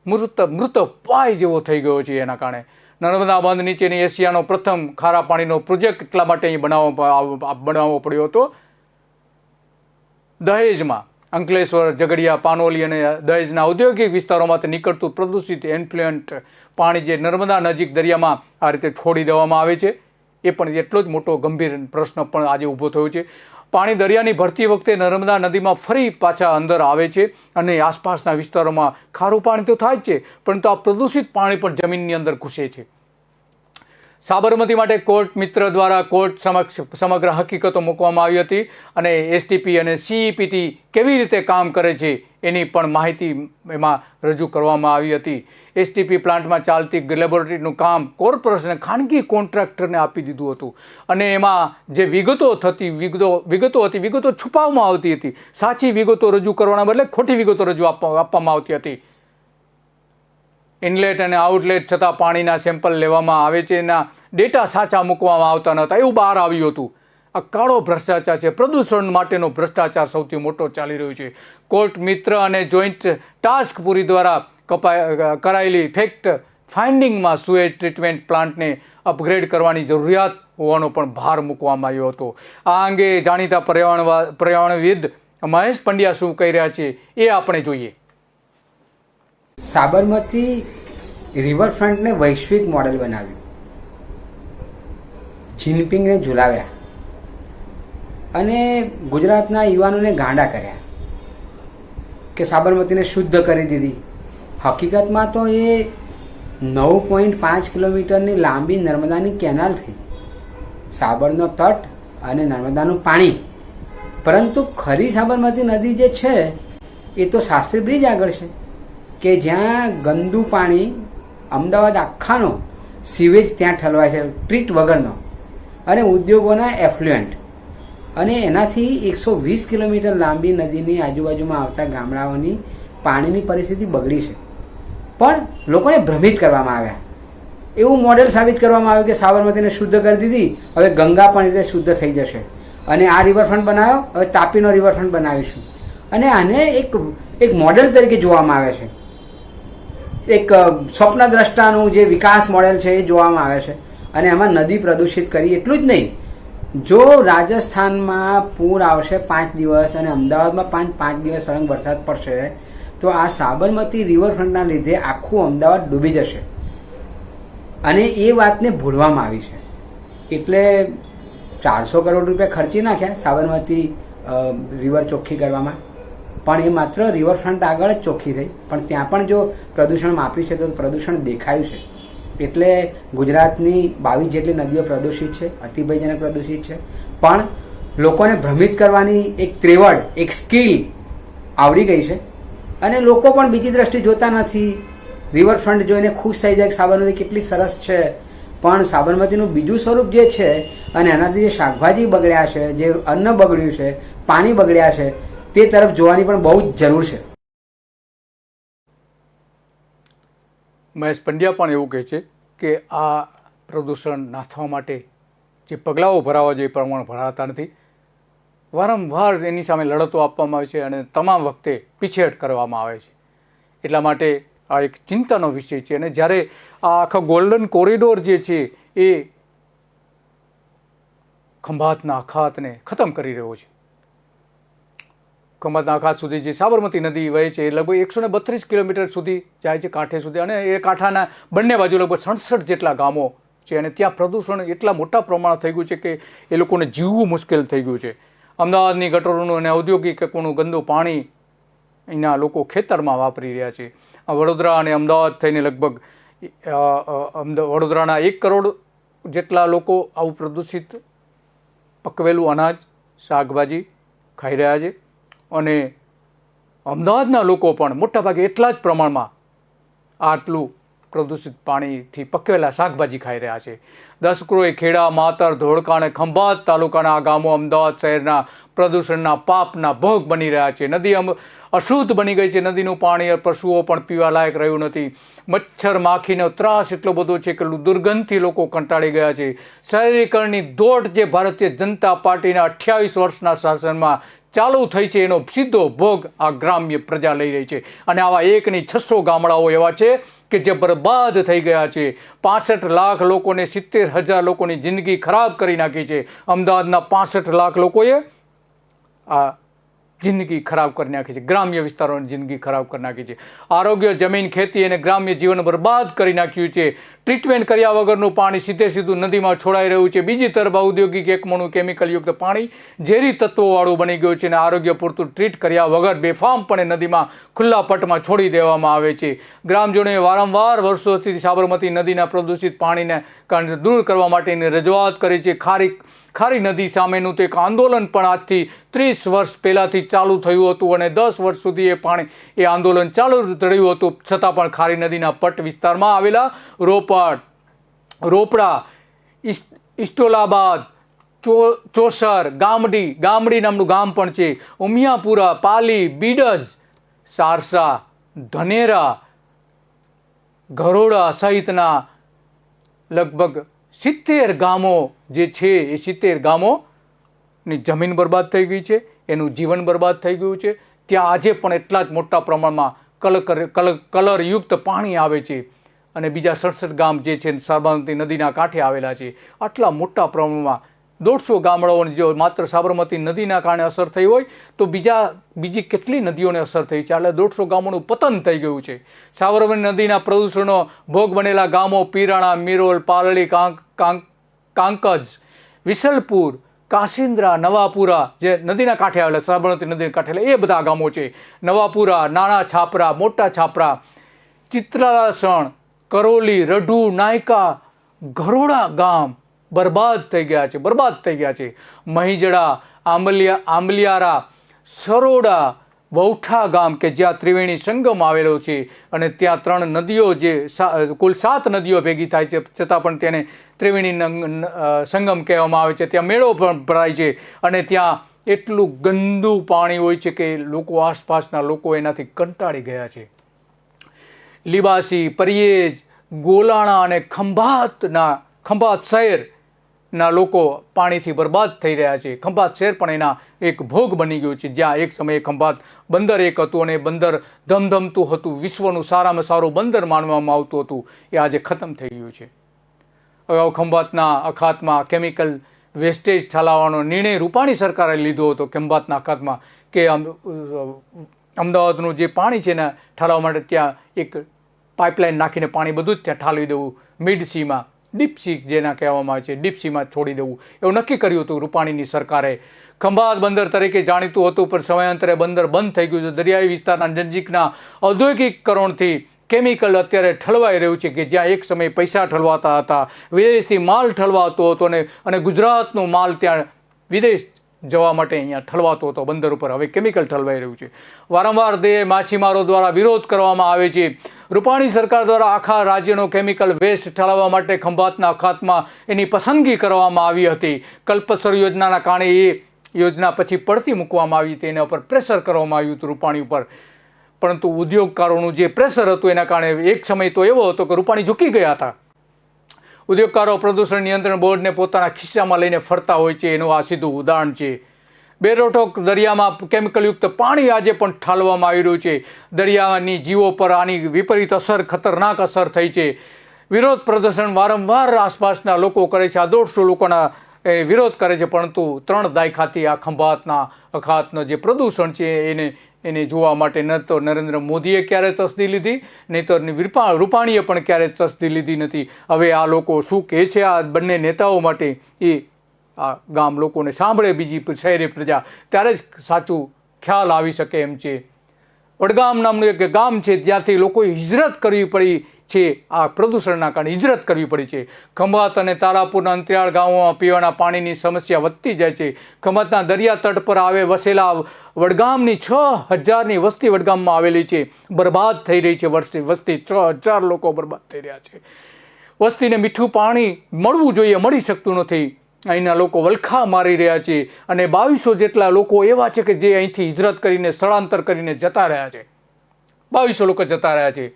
મૃત પાય જેવો થઈ ગયો છે. એના કારણે નર્મદા બંધ નીચેની એશિયાનો પ્રથમ ખારા પાણીનો પ્રોજેક્ટ એટલા માટે અહીં બનાવવો પડ્યો હતો. દહેજમાં અંકલેશ્વર, ઝઘડિયા, પાનોલી અને દહેજના ઔદ્યોગિક વિસ્તારોમાંથી નીકળતું પ્રદૂષિત એન્ફ્લુએન્ટ પાણી જે નર્મદા નજીક દરિયામાં આ રીતે છોડી દેવામાં આવે છે, એ પણ એટલો જ મોટો ગંભીર પ્રશ્ન પણ આજે ઊભો થયો છે. પાણી દરિયાની ભરતી વખતે નર્મદા નદીમાં ફરી પાછા અંદર આવે છે અને આસપાસના વિસ્તારોમાં ખારું પાણી તો થાય જ છે, પરંતુ આ પ્રદૂષિત પાણી પણ જમીનની અંદર ઘૂસે છે. સાબરમતી માટે કોર્ટ મિત્ર દ્વારા કોર્ટ સમક્ષ સમગ્ર હકીકતો મૂકવામાં આવી હતી અને એસટીપી અને સીઈપીટી કેવી રીતે કામ કરે છે એની પણ માહિતી એમાં રજૂ કરવામાં આવી હતી. એસટીપી પ્લાન્ટમાં ચાલતી લેબોરેટરીનું કામ કોર્પોરેશને ખાનગી કોન્ટ્રાક્ટરને આપી દીધું હતું અને એમાં જે વિગતો છુપાવવામાં આવતી હતી. સાચી વિગતો રજૂ કરવાના બદલે ખોટી વિગતો આપવામાં આવતી હતી. ઇનલેટ અને આઉટલેટ છતાં પાણીના સેમ્પલ લેવામાં આવે છે, એના ડેટા સાચા મૂકવામાં આવતા નહોતા, એવું બહાર આવ્યું હતું. આ કાળો ભ્રષ્ટાચાર છે. પ્રદૂષણ માટેનો ભ્રષ્ટાચાર સૌથી મોટો ચાલી રહ્યો છે. કોર્ટ મિત્ર અને જોઈન્ટ ટાસ્ક પૂરી દ્વારા કરાયેલી ફેક્ટ ફાઇન્ડિંગમાં સુએજ ટ્રીટમેન્ટ પ્લાન્ટને અપગ્રેડ કરવાની જરૂરિયાત હોવાનો પણ ભાર મૂકવામાં આવ્યો હતો. આ અંગે જાણીતા પર્યાવરણવિદ મહેશ પંડ્યા શું કહી રહ્યા છે એ આપણે જોઈએ. સાબરમતી રિવરફ્રન્ટને વૈશ્વિક મોડેલ બનાવ્યું, જિનપિંગને ઝુલાવ્યા અને ગુજરાતના યુવાનોને ગાંડા કર્યા કે સાબરમતીને શુદ્ધ કરી દીધી. હકીકતમાં તો એ 9.5 કિલોમીટરની લાંબી નર્મદાની કેનાલથી સાબરનો તટ અને નર્મદાનું પાણી, પરંતુ ખરી સાબરમતી નદી જે છે એ તો શાસ્ત્રી બ્રિજ આગળ છે કે જ્યાં ગંદુ પાણી અમદાવાદ આખાનો સીવેજ ત્યાં ઠલવાય છે ટ્રીટ વગરનો, અને ઉદ્યોગોના એફ્લુએન્ટ, અને એનાથી 120 કિલોમીટર લાંબી નદીની આજુબાજુમાં આવતા ગામડાઓની પાણીની પરિસ્થિતિ બગડી છે. પણ લોકોને ભ્રમિત કરવામાં આવ્યા. એવું મોડેલ સાબિત કરવામાં આવ્યું કે સાબરમતીને શુદ્ધ કરી દીધી, હવે ગંગા પણ રીતે શુદ્ધ થઈ જશે, અને આ રિવરફ્રન્ટ બનાવ્યો, હવે તાપીનો રિવરફ્રન્ટ બનાવીશું. અને આને એક મોડેલ તરીકે જોવામાં આવે છે, એક સ્વપ્નદ્રષ્ટાનું જે વિકાસ મોડેલ છે એ જોવામાં આવે છે. અને એમાં નદી પ્રદૂષિત કરી એટલું જ નહીં, જો રાજસ્થાનમાં પૂર આવશે 5 દિવસ અને અમદાવાદમાં 5 દિવસ સળંગ વરસાદ પડશે, તો આ સાબરમતી રિવરફ્રન્ટના લીધે આખું અમદાવાદ ડૂબી જશે. અને એ વાતને ભૂલવામાં આવી છે. એટલે 400 કરોડ રૂપિયા ખર્ચી નાખ્યા સાબરમતી રિવર ચોખ્ખી કરવામાં, પણ એ માત્ર રિવરફ્રન્ટ આગળ જ ચોખ્ખી થઈ, પણ ત્યાં પણ જો પ્રદૂષણ માપ્યું છે તો પ્રદૂષણ દેખાયું છે. એટલે ગુજરાતની 22 જેટલી નદીઓ પ્રદૂષિત છે, અતિભયજનક પ્રદૂષિત છે. પણ લોકોને ભ્રમિત કરવાની એક ત્રેવડ, એક સ્કિલ આવડી ગઈ છે, અને લોકો પણ બીજી દ્રષ્ટિ જોતા નથી. રિવરફ્રન્ટ જોઈને ખુશ થઈ જાય કે સાબરમતી કેટલી સરસ છે, પણ સાબરમતીનું બીજું સ્વરૂપ જે છે, અને એનાથી જે શાકભાજી બગડ્યા છે, જે અન્ન બગડ્યું છે, પાણી બગડ્યા છે, તે તરફ જોવાની પણ બહુ જ જરૂર છે. મહેશ પંડ્યા પણ એવું કહે છે કે આ પ્રદૂષણ નાથવા માટે જે પગલાઓ ભરાવા જોઈએ પ્રમાણ ભરાતા નથી. વારંવાર એની સામે લડતો આપવામાં આવે છે અને તમામ વખતે પીછેહટ કરવામાં આવે છે. એટલા માટે આ એક ચિંતાનો વિષય છે. અને જ્યારે આ આખા ગોલ્ડન કોરિડોર જે છે એ ખંભાતના અખાતને ખતમ કરી રહ્યો છે. ખંભાતના અખાત સુધી જે સાબરમતી નદી વહે છે એ લગભગ 132 કિલોમીટર સુધી જાય છે કાંઠે સુધી, અને એ કાંઠાના બંને બાજુ લગભગ 67 જેટલા ગામો છે. અને ત્યાં પ્રદૂષણ એટલા મોટા પ્રમાણ થઈ ગયું છે કે એ લોકોને જીવવું મુશ્કેલ થઈ ગયું છે. અમદાવાદની ગટરોનું અને ઔદ્યોગિક એકમોનું ગંદુ પાણી અહીંના લોકો ખેતરમાં વાપરી રહ્યા છે. વડોદરા અને અમદાવાદ થઈને લગભગ વડોદરાના 1 કરોડ જેટલા લોકો આવું પ્રદૂષિત પકવેલું અનાજ, શાકભાજી ખાઈ રહ્યા છે. અને અમદાવાદના લોકો પણ મોટાભાગે એટલા જ પ્રમાણમાં આટલું પ્રદૂષિત પાણીથી પકવેલા શાકભાજી ખાઈ રહ્યા છે. 10 કરોડ ખેડા, માતર, ધોળકા અને ખંભાત તાલુકાના આ ગામો અમદાવાદ શહેરના પ્રદૂષણના પાપના ભોગ બની રહ્યા છે. નદી અશુદ્ધ બની ગઈ છે. નદીનું પાણી પશુઓ પણ પીવા લાયક રહ્યું નથી. મચ્છર માખીનો ત્રાસ એટલો બધો છે કે દુર્ગંધથી લોકો કંટાળી ગયા છે. શહેરીકરણની દોટ જે ભારતીય જનતા પાર્ટીના 28 વર્ષના શાસનમાં ચાલુ થઈ છે એનો સીધો ભોગ આ ગ્રામ્ય પ્રજા લઈ રહી છે. અને આવા 1ની 600 ગામડાઓ એવા છે કે જે બરબાદ થઈ ગયા છે. 65 લાખ લોકોને, 70,000 લોકોની જિંદગી ખરાબ કરી નાખી છે. અમદાવાદના 65 લાખ લોકોએ આ જિંદગી ખરાબ કરી નાખી છે. ગ્રામ્ય વિસ્તારોની જિંદગી ખરાબ કરી નાખી છે. આરોગ્ય, જમીન, ખેતી અને ગ્રામ્ય જીવન બરબાદ કરી નાખ્યું છે. ટ્રીટમેન્ટ કર્યા વગરનું પાણી સીધું નદીમાં છોડાઈ રહ્યું છે. બીજી તરફ ઔદ્યોગિક એકમોનું કેમિકલયુક્ત પાણી ઝેરી તત્વોવાળું બની ગયું છે અને આરોગ્ય પૂરતું ટ્રીટ કર્યા વગર બેફામપણે નદીમાં ખુલ્લા પટમાં છોડી દેવામાં આવે છે. ગ્રામજનોએ વારંવાર વર્ષોથી સાબરમતી નદીના પ્રદૂષિત પાણીને દૂર કરવા માટેની રજૂઆત કરી છે. ખારી નદી સામેનું તો એક આંદોલન પણ આજથી 30 વર્ષ પહેલાંથી ચાલુ થયું હતું અને 10 વર્ષ સુધી એ આંદોલન ચાલુ રહ્યું હતું. છતાં પણ ખારી નદીના પટ વિસ્તારમાં આવેલા રોપડા, ઇસ્ટોલાબાદ, ચોસર, ગામડી નામનું ગામ પણ છે, ઉમિયાપુરા, પાલી, બીડજ, સારસા, ધનેરા, ઘરોડા સહિતના લગભગ 70 ગામો જે છે એ 70 ગામોની જમીન બરબાદ થઈ ગઈ છે, એનું જીવન બરબાદ થઈ ગયું છે. ત્યાં આજે પણ એટલા જ મોટા પ્રમાણમાં કલરયુક્ત પાણી આવે છે. અને બીજા 67 ગામ જે છે સાબરમતી નદીના કાંઠે આવેલા છે. આટલા મોટા પ્રમાણમાં 150 ગામડાઓને જો માત્ર સાબરમતી નદીના કારણે અસર થઈ હોય તો બીજી કેટલી નદીઓને અસર થઈ છે. એટલે 150 ગામોનું પતન થઈ ગયું છે. સાબરમતી નદીના પ્રદૂષણનો ભોગ બનેલા ગામો પીરાણા, મિરોલ, પાલડી, કાંકજ, વિસલપુર, કાશિન્દ્રા, નવાપુરા, જે નદીના કાંઠે આવેલા સાબરમતી નદીના કાંઠે એ બધા ગામો છે. નવાપુરા, નાના છાપરા, મોટા છાપરા, ચિત્રાસણ, કરોલી, રઢુ, નાયકા, ઘરોડા ગામ બરબાદ થઈ ગયા છે. મહીજડા, આંબલિયારા, સરોડા, વૌઠા ગામ કે જ્યાં ત્રિવેણી સંગમ આવેલો છે અને ત્યાં 3 નદીઓ જે કુલ 7 નદીઓ ભેગી થાય છે છતાં પણ તેને ત્રિવેણી સંગમ કહેવામાં આવે છે. ત્યાં મેળો પણ ભરાય છે અને ત્યાં એટલું ગંદુ પાણી હોય છે કે લોકો આસપાસના લોકો એનાથી કંટાળી ગયા છે. લીબાસી, પરિયેજ, ગોલાણા અને ખંભાત શહેરના લોકો પાણીથી બરબાદ થઈ રહ્યા છે. ખંભાત શહેર પણ એના એક ભોગ બની ગયું છે, જ્યાં એક સમયે ખંભાત બંદર એક હતું અને બંદર ધમધમતું હતું, વિશ્વનું સારામાં સારું બંદર માનવામાં આવતું હતું. એ આજે ખતમ થઈ ગયું છે. અગાઉ ખંભાતના અખાતમાં કેમિકલ વેસ્ટેજ ઠાલવવાનો નિર્ણય રૂપાણી સરકારે લીધો હતો. ખંભાતના અખાતમાં કે અમદાવાદનું જે પાણી છે ને ઠાલવવા માટે ત્યાં એક પાઇપલાઇન નાખીને પાણી બધું જ ત્યાં ઠાલવી દેવું, મિડ સીમાં, ડીપ સી જેના કહેવામાં આવે છે, ડીપ સીમાં છોડી દેવું, એવું નક્કી કર્યું હતું રૂપાણીની સરકારે. ખંભાત બંદર તરીકે જાણીતું હતું, પણ સમયાંતરે બંદર બંધ થઈ ગયું છે. દરિયાઈ વિસ્તારના નજીકના ઔદ્યોગિકરણથી કેમિકલ અત્યારે ઠલવાઈ રહ્યું છે કે જ્યાં એક સમયે પૈસા ઠલવાતા હતા, વિદેશથી માલ ઠલવાતો હતો અને ગુજરાતનો માલ ત્યાં વિદેશ જવા માટે અહીંયા ઠલવાતો હતો બંદર ઉપર. હવે કેમિકલ ઠલવાઈ રહ્યું છે. વારંવાર માછીમારો દ્વારા વિરોધ કરવામાં આવે છે. રૂપાણી સરકાર દ્વારા આખા રાજ્યનો કેમિકલ વેસ્ટ ઠાલવવા માટે ખંભાતના અખાતમાં એની પસંદગી કરવામાં આવી હતી. કલ્પસર યોજનાના કારણે એ યોજના પછી પડતી મૂકવામાં આવી હતી, એના ઉપર પ્રેશર કરવામાં આવ્યું હતું રૂપાણી ઉપર. પરંતુ ઉદ્યોગકારોનું જે પ્રેશર હતું એના કારણે એક સમય તો એવો હતો કે રૂપાણી ઝૂકી ગયા હતા. ઉદ્યોગકારો પ્રદૂષણ નિયંત્રણ બોર્ડને પોતાના ખિસ્સામાં લઈને ફરતા હોય છે, એનું આ સીધું ઉદાહરણ છે. બેરોટોક દરિયામાં કેમિકલયુક્ત પાણી આજે પણ ઠાલવામાં આવી રહ્યું છે. દરિયાની જીવો પર આની વિપરીત અસર, ખતરનાક અસર થઈ છે. વિરોધ પ્રદર્શન વારંવાર આસપાસના લોકો કરે છે. આ 150 લોકોના વિરોધ કરે છે, પરંતુ 3 દાયકાથી આ ખંભાતના અખાતનું જે પ્રદૂષણ છે એને જોવા માટે ન તો નરેન્દ્ર મોદીએ ક્યારે તસ્દી લીધી, નહીં તો રૂપાણીએ પણ ક્યારે તસ્દી લીધી નથી. હવે આ લોકો શું કહે છે આ બંને નેતાઓ માટે, એ આ ગામ લોકોને સાંભળે, બીજી શહેરી પ્રજા, ત્યારે જ સાચું ખ્યાલ આવી શકે એમ છે. વડગામ નામનું એક ગામ છે, જ્યાંથી લોકોએ હિજરત કરવી પડી છે. આ પ્રદૂષણના કારણે હિજરત કરવી પડી છે. ખંભાત અને તારાપુરના અંતરિયાળ ગામોમાં પીવાના પાણીની સમસ્યા વધતી જાય છે. ખંભાતના દરિયા તટ પર વસેલા વડગામની 6000ની વસ્તી વડગામમાં આવેલી છે, બરબાદ થઈ રહી છે. વસ્તી 6000 લોકો બરબાદ થઈ રહ્યા છે. વસ્તીને મીઠું પાણી મળવું જોઈએ, મળી શકતું નથી. અહીંના લોકો વલખા મારી રહ્યા છે અને 2200 જેટલા લોકો એવા છે કે જે અહીંથી હિજરત કરીને, સ્થળાંતર કરીને જતા રહ્યા છે. 2200 લોકો જતા રહ્યા છે.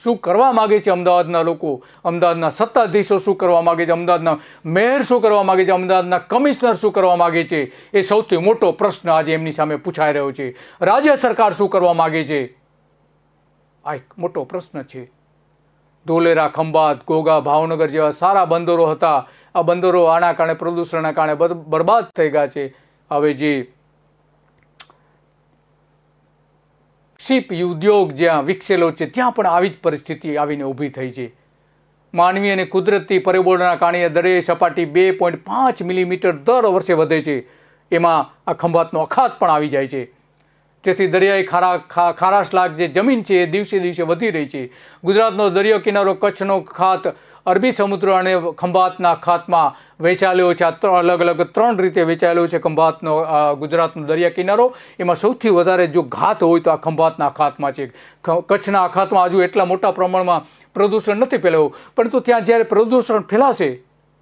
શું કરવા માગે છે અમદાવાદના લોકો? અમદાવાદના સત્તાધીશો શું કરવા માગે છે? અમદાવાદના મેયર શું કરવા માગે છે? અમદાવાદના કમિશનર શું કરવા માગે છે? એ સૌથી મોટો પ્રશ્ન આજે એમની સામે પૂછાઈ રહ્યો છે. રાજ્ય સરકાર શું કરવા માગે છે? આ એક મોટો પ્રશ્ન છે. ધોલેરા, ખંભાત, ઘોઘા, ભાવનગર જેવા સારા બંદરો હતા. આ બંદરો આના કારણે, પ્રદૂષણના કારણે બરબાદ થઈ ગયા છે. હવે જે શિપ ઉદ્યોગ જ્યાં વિકસેલો છે ત્યાં પણ આવી જ પરિસ્થિતિ આવીને ઊભી થઈ છે. માનવી અને કુદરતી પરિબળોના કારણે દરિયાઈ સપાટી 2.5 મિલીમીટર દર વર્ષે વધે છે. એમાં આ ખંભાતનો અખાત પણ આવી જાય છે. જેથી દરિયાઈ ખારાશલાક જે જમીન છે એ દિવસે દિવસે વધી રહી છે. ગુજરાતનો દરિયો કિનારો, કચ્છનો ખાત, અરબી સમુદ્ર અને ખંભાતના અખાતમાં વહેંચાયેલો છે. આ અલગ અલગ 3 રીતે વહેંચાયેલો છે ગુજરાતનો દરિયા કિનારો. એમાં સૌથી વધારે જો ઘાત હોય તો આ ખંભાતના અખાતમાં છે. કચ્છના અખાતમાં હજુ એટલા મોટા પ્રમાણમાં પ્રદૂષણ નથી ફેલાયું, પરંતુ ત્યાં જ્યારે પ્રદૂષણ ફેલાશે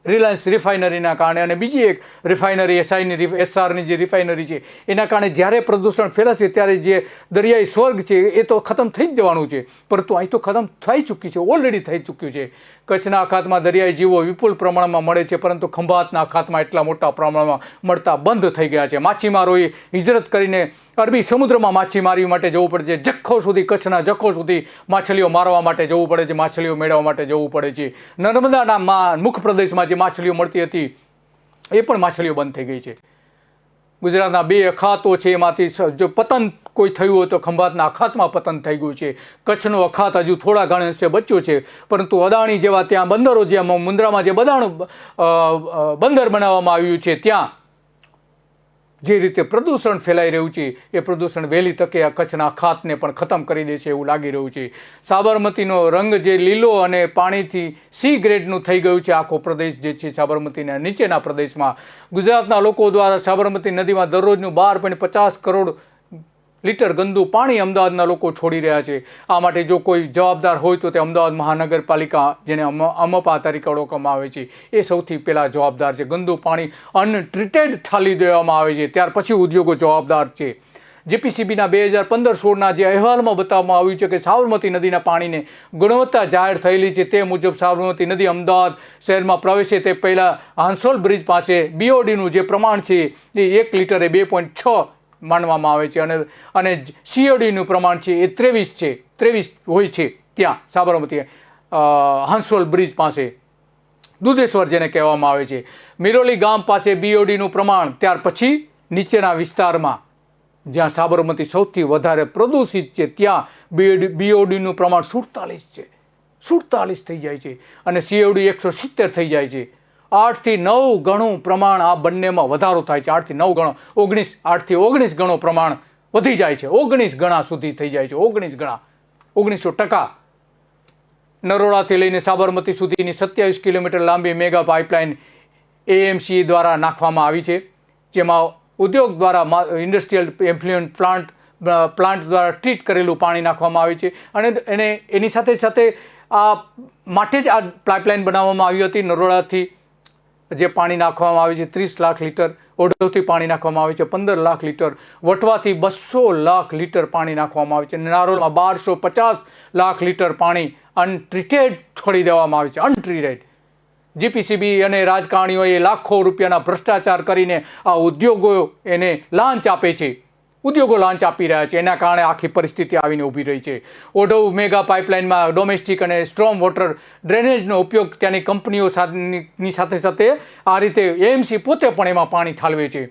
રિલાયન્સ રિફાઇનરીના કારણે અને બીજી એક રિફાઇનરી એસઆરની જે રિફાઇનરી છે એના કારણે જ્યારે પ્રદૂષણ ફેલાશે ત્યારે જે દરિયાઈ સ્વર્ગ છે એ તો ખતમ થઈ જ જવાનું છે. પરંતુ અહીં તો ખતમ થઈ ચૂક્યું છે, ઓલરેડી થઈ ચૂક્યું છે. કચ્છના અખાતમાં દરિયાઈ જીવો વિપુલ પ્રમાણમાં મળે છે, પરંતુ ખંભાતના અખાતમાં એટલા મોટા પ્રમાણમાં મળતા બંધ થઈ ગયા છે. માછીમારોએ હિજરત કરીને અરબી સમુદ્રમાં માછીમારી માટે જવું પડે છે. જખો સુધી, કચ્છના જખો સુધી માછલીઓ મારવા માટે જવું પડે છે, માછલીઓ મેળવવા માટે જવું પડે છે. નર્મદાના મુખ પ્રદેશમાં જે માછલીઓ મળતી હતી એ પણ માછલીઓ બંધ થઈ ગઈ છે. ગુજરાતના 2 અખાતો છે, એમાંથી જો પતન કોઈ થયું હોય તો ખંભાતના અખાતમાં પતન થઈ ગયું છે. કચ્છનો અખાત હજુ થોડા ઘણા અંશે બચ્યો છે, પરંતુ અદાણી જેવા ત્યાં બંદરો, જ્યાં મુન્દ્રામાં જે બંદર બનાવવામાં આવ્યું છે ત્યાં જે રીતે પ્રદૂષણ ફેલાઈ રહ્યું છે એ પ્રદૂષણ વહેલી તકે આ કચ્છના અખાતને પણ ખતમ કરી દે છે એવું લાગી રહ્યું છે. સાબરમતીનો રંગ જે લીલો અને પાણીથી સી ગ્રેડનું થઈ ગયું છે આખો પ્રદેશ જે છે સાબરમતીના નીચેના પ્રદેશમાં. ગુજરાતના લોકો દ્વારા સાબરમતી નદીમાં દરરોજનું 12.50 કરોડ લીટર ગંદુ પાણી અમદાવાદના લોકો છોડી રહ્યા છે. આ માટે જો કોઈ જવાબદાર હોય તો તે અમદાવાદ મહાનગરપાલિકા, જેને અમપા તરીકે ઓળખવામાં આવે છે, એ સૌથી પહેલાં જવાબદાર છે. ગંદુ પાણી અનટ્રીટેડ ઠાલી દેવામાં આવે છે, ત્યાર પછી ઉદ્યોગો જવાબદાર છે. જીપીસીબીના 2015-16ના જે અહેવાલમાં બતાવવામાં આવ્યું છે કે સાબરમતી નદીના પાણીને ગુણવત્તા જાહેર થયેલી છે, તે મુજબ સાબરમતી નદી અમદાવાદ શહેરમાં પ્રવેશે તે પહેલાં હાંસોલ બ્રિજ પાસે બીઓડીનું જે પ્રમાણ છે એ 1 લીટરે 2.6 માનવામાં આવે છે અને સીઓડીનું પ્રમાણ છે એ 23 હોય છે. ત્યાં સાબરમતી હાંસોલ બ્રિજ પાસે દુધેશ્વર જેને કહેવામાં આવે છે, મિરોલી ગામ પાસે બીઓડીનું પ્રમાણ, ત્યાર પછી નીચેના વિસ્તારમાં જ્યાં સાબરમતી સૌથી વધારે પ્રદૂષિત છે ત્યાં બીઓડીનું પ્રમાણ 47 છે. 47 થઈ જાય છે અને સીઓડી 170 થઈ જાય છે. 8 થી 9 ગણું પ્રમાણ આ બંનેમાં વધારો થાય છે. 8 થી 9 ગણો 8 થી 19 ગણો પ્રમાણ વધી જાય છે. 19 ગણા સુધી થઈ જાય છે. 19 ગણા 1900%. નરોડાથી લઈને સાબરમતી સુધીની 27 કિલોમીટર લાંબી મેગા પાઇપલાઇન એએમસી દ્વારા નાખવામાં આવી છે, જેમાં ઉદ્યોગ દ્વારા ઇન્ડસ્ટ્રીયલ એફ્લુએન્ટ પ્લાન્ટ દ્વારા ટ્રીટ કરેલું પાણી નાખવામાં આવે છે અને એની સાથે સાથે આ માટે જ આ પાઇપલાઇન બનાવવામાં આવી હતી. નરોડાથી જે પાણી નાખવામાં આવે છે 30 લાખ લીટર, ઓઢવથી પાણી નાખવામાં આવે છે 15 લાખ લીટર, વટવાથી 200 લાખ લીટર પાણી નાખવામાં આવે છે, નારોલમાં 1250 લાખ લીટર પાણી અનટ્રીટેડ છોડી દેવામાં આવે છે. અનટ્રીટેડ. જીપીસીબી અને રાજકારણીઓએ લાખો રૂપિયાના ભ્રષ્ટાચાર કરીને આ ઉદ્યોગો એને લાંચ આપે છે. ઉદ્યોગો લાંચ આપી રહ્યા છે, એના કારણે આખી પરિસ્થિતિ આવીને ઊભી રહી છે. ઓઢવ મેગા પાઇપલાઇનમાં ડોમેસ્ટિક અને સ્ટ્રોમ વોટર ડ્રેનેજનો ઉપયોગ ત્યાંની કંપનીઓની સાથે સાથે આ રીતે એએમસી પોતે પણ એમાં પાણી ઠાલવે છે.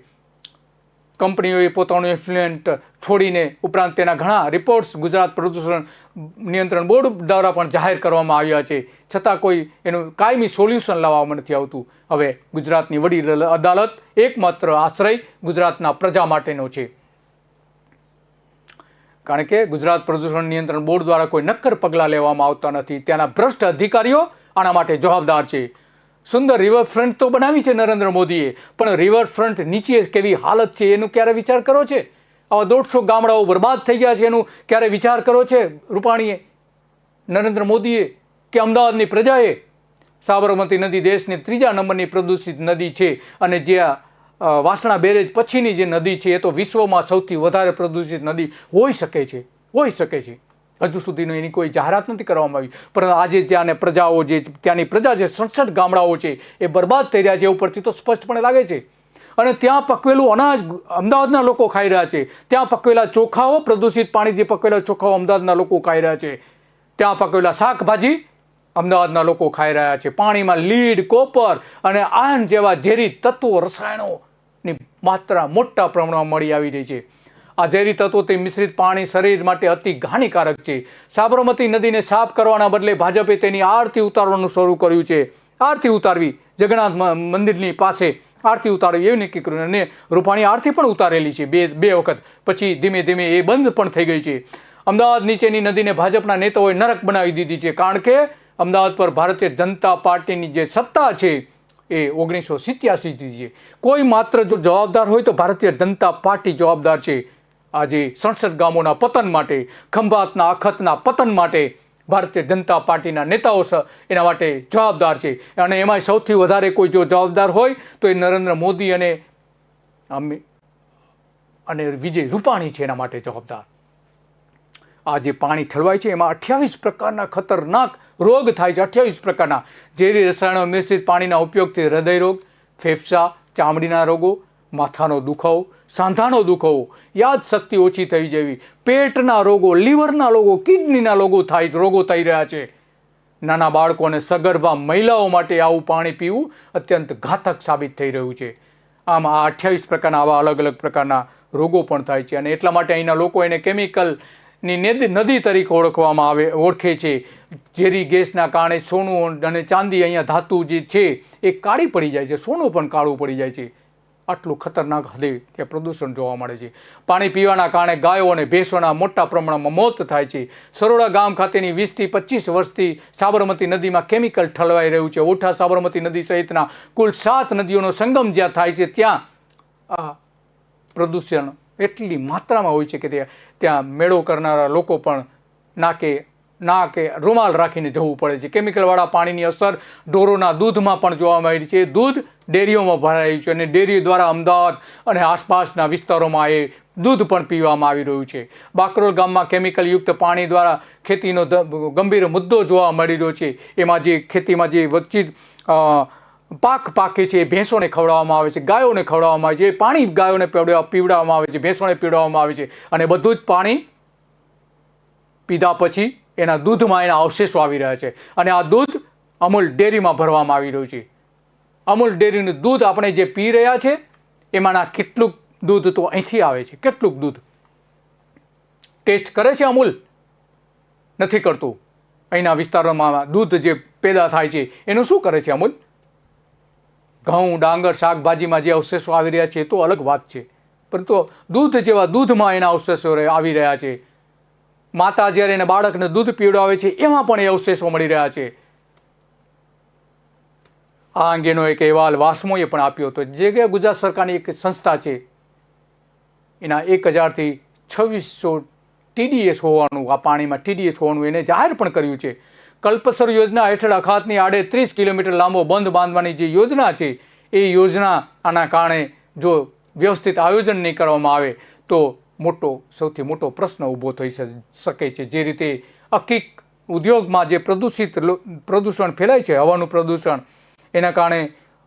કંપનીઓએ પોતાનું એફ્લુએન્ટ છોડીને ઉપરાંત તેના ઘણા રિપોર્ટ્સ ગુજરાત પ્રદૂષણ નિયંત્રણ બોર્ડ દ્વારા પણ જાહેર કરવામાં આવ્યા છે, છતાં કોઈ એનું કાયમી સોલ્યુશન લાવવામાં નથી આવતું. હવે ગુજરાતની વડી અદાલત એકમાત્ર આશ્રય ગુજરાતના પ્રજા માટેનો છે, કારણ કે ગુજરાત પ્રદૂષણ નિયંત્રણ બોર્ડ દ્વારા કોઈ નક્કર પગલાં લેવામાં આવતા નથી. ત્યાંના ભ્રષ્ટ અધિકારીઓ આના માટે જવાબદાર છે. સુંદર રિવરફ્રન્ટ તો બનાવી છે નરેન્દ્ર મોદીએ, પણ રિવરફ્રન્ટ નીચે કેવી હાલત છે એનું ક્યારે વિચાર કરો છે? આવા 150 ગામડાઓ બરબાદ થઈ ગયા છે એનું ક્યારે વિચાર કરો છે રૂપાણીએ, નરેન્દ્ર મોદીએ કે અમદાવાદની પ્રજાએ? સાબરમતી નદી દેશની 3જા નંબરની પ્રદૂષિત નદી છે અને જે વાસણા બેરેજ પછીની જે નદી છે એ તો વિશ્વમાં સૌથી વધારે પ્રદૂષિત નદી હોઈ શકે છે. હજુ સુધીનો એની કોઈ જાહેરાત નથી કરવામાં આવી, પરંતુ આજે ત્યાંની પ્રજા જે 67 ગામડાઓ છે એ બરબાદ થઈ રહ્યા છે, એ ઉપરથી તો સ્પષ્ટપણે લાગે છે. અને ત્યાં પકવેલું અનાજ અમદાવાદના લોકો ખાઈ રહ્યા છે. ત્યાં પકવેલા ચોખાઓ, પ્રદૂષિત પાણીથી પકવેલા ચોખાઓ અમદાવાદના લોકો ખાઈ રહ્યા છે. ત્યાં પકવેલા શાકભાજી અમદાવાદના લોકો ખાઈ રહ્યા છે. પાણીમાં લીડ, કોપર અને આયર્ન જેવા ઝેરી તત્વો, રસાયણોની માત્રા મોટા પ્રમાણમાં મળી આવી રહી છે. આ ઝેરી તત્વોથી મિશ્રિત પાણી શરીર માટે અતિ હાનિકારક છે. સાબરમતી નદીને સાફ કરવાના બદલે ભાજપે તેની આરતી ઉતારવાનું શરૂ કર્યું છે. આરતી ઉતારવી, જગન્નાથ મંદિરની પાસે આરતી ઉતારવી એવું નક્કી કર્યું, અને રૂપાણી આરતી પણ ઉતારેલી છે બે વખત, પછી ધીમે ધીમે એ બંધ પણ થઈ ગઈ છે. અમદાવાદ નીચેની નદીને ભાજપના નેતાઓએ નરક બનાવી દીધી છે, કારણ કે અમદાવાદ પર ભારતીય જનતા પાર્ટીની જે સત્તા છે એ 1987થી છે. કોઈ માત્ર જો જવાબદાર હોય તો ભારતીય જનતા પાર્ટી જવાબદાર છે. આજે 67 ગામોના પતન માટે, ખંભાતના અખતના પતન માટે ભારતીય જનતા પાર્ટીના નેતાઓ એના માટે જવાબદાર છે. અને એમાં સૌથી વધારે કોઈ જો જવાબદાર હોય તો એ નરેન્દ્ર મોદી અને વિજય રૂપાણી છે એના માટે જવાબદાર. આ જે પાણી ઠલવાય છે એમાં 28 પ્રકારના ખતરનાક રોગ થાય છે. 28 પ્રકારના ઝેરી રસાયણો મિશ્રિત પાણીના ઉપયોગથી હૃદય રોગ, ફેફસા, ચામડીના રોગો, માથાનો દુખાવો, સાંધાનો દુખાવો, યાદશક્તિ ઓછી થઈ જવી, પેટના રોગો, લીવરના રોગો, કિડનીના રોગો થઈ રહ્યા છે. નાના બાળકો અને સગર્ભા મહિલાઓ માટે આવું પાણી પીવું અત્યંત ઘાતક સાબિત થઈ રહ્યું છે. આમ આ 28 પ્રકારના આવા અલગ અલગ પ્રકારના રોગો પણ થાય છે, અને એટલા માટે અહીંના લોકો એને કેમિકલની નદી તરીકે ઓળખે છે. ઝેરી ગેસના કારણે સોનું અને ચાંદી, અહીંયા ધાતુ જે છે એ કાળી પડી જાય છે, સોનું પણ કાળું પડી જાય છે. આટલું ખતરનાક હદે ત્યાં પ્રદૂષણ જોવા મળે છે. પાણી પીવાના કારણે ગાયો અને ભેંસોના મોટા પ્રમાણમાં મોત થાય છે. સરોડા ગામ ખાતેની 20 થી 25 વર્ષથી સાબરમતી નદીમાં કેમિકલ ઠલવાઈ રહ્યું છે. ઓઠા સાબરમતી નદી સહિતના કુલ 7 નદીઓનો સંગમ જ્યાં થાય છે ત્યાં આ પ્રદૂષણ એટલી માત્રામાં હોય છે કે ત્યાં મેળો કરનારા લોકો પણ નાકે રૂમાલ રાખીને જવું પડે છે. કેમિકલવાળા પાણીની અસર ઢોરોના દૂધમાં પણ જોવા મળી છે. દૂધ ડેરીઓમાં ભરાયું છે અને ડેરી દ્વારા અમદાવાદ અને આસપાસના વિસ્તારોમાં એ દૂધ પણ પીવામાં આવી રહ્યું છે. બાકરોલ ગામમાં કેમિકલયુક્ત પાણી દ્વારા ખેતીનો ગંભીર મુદ્દો જોવા મળી રહ્યો છે. એમાં જે ખેતીમાં જે વચ્ચે પાક પાકે છે એ ભેંસોને ખવડાવવામાં આવે છે, ગાયોને ખવડાવવામાં આવે છે. એ પાણી ગાયોને પીવડાવવામાં આવે છે, ભેંસોને પીવડાવવામાં આવે છે અને બધું જ પાણી પીધા પછી એના દૂધમાં એના અવશેષો આવી રહ્યા છે અને આ દૂધ અમૂલ ડેરીમાં ભરવામાં આવી રહ્યું છે. અમૂલ ડેરીનું દૂધ આપણે જે પી રહ્યા છે એમાંના કેટલુંક દૂધ તો અહીંથી આવે છે. કેટલુંક દૂધ ટેસ્ટ કરે છે અમૂલ? નથી કરતું. અહીંના વિસ્તારોમાં દૂધ જે પેદા થાય છે એનું શું કરે છે અમૂલ? ઘઉં, ડાંગર, શાકભાજીમાં જે અવશેષો આવી રહ્યા છે એ તો અલગ વાત છે, પરંતુ દૂધ જેવા દૂધમાં એના અવશેષો આવી રહ્યા છે. માતા જ્યારે એને બાળકને દૂધ પીવડાવે છે એમાં પણ એ અવશેષો મળી રહ્યા છે. આ અંગેનો એક અહેવાલ વાસ્મોએ પણ આપ્યો હતો. જે કે ગુજરાત સરકારની એક સંસ્થા છે એના 1000 થી 2600 TDS હોવાનું, આ પાણીમાં TDS હોવાનું એને જાહેર પણ કર્યું છે. કલ્પસર યોજના હેઠળ અખાતની આડે 30 કિલોમીટર લાંબો બંધ બાંધવાની જે યોજના છે એ યોજના આના કારણે જો વ્યવસ્થિત આયોજન નહીં કરવામાં આવે તો સૌથી મોટો પ્રશ્ન ઊભો થઈ શકે છે. જે રીતે અકીક ઉદ્યોગમાં જે પ્રદૂષણ ફેલાય છે, હવાનું પ્રદૂષણ, એના કારણે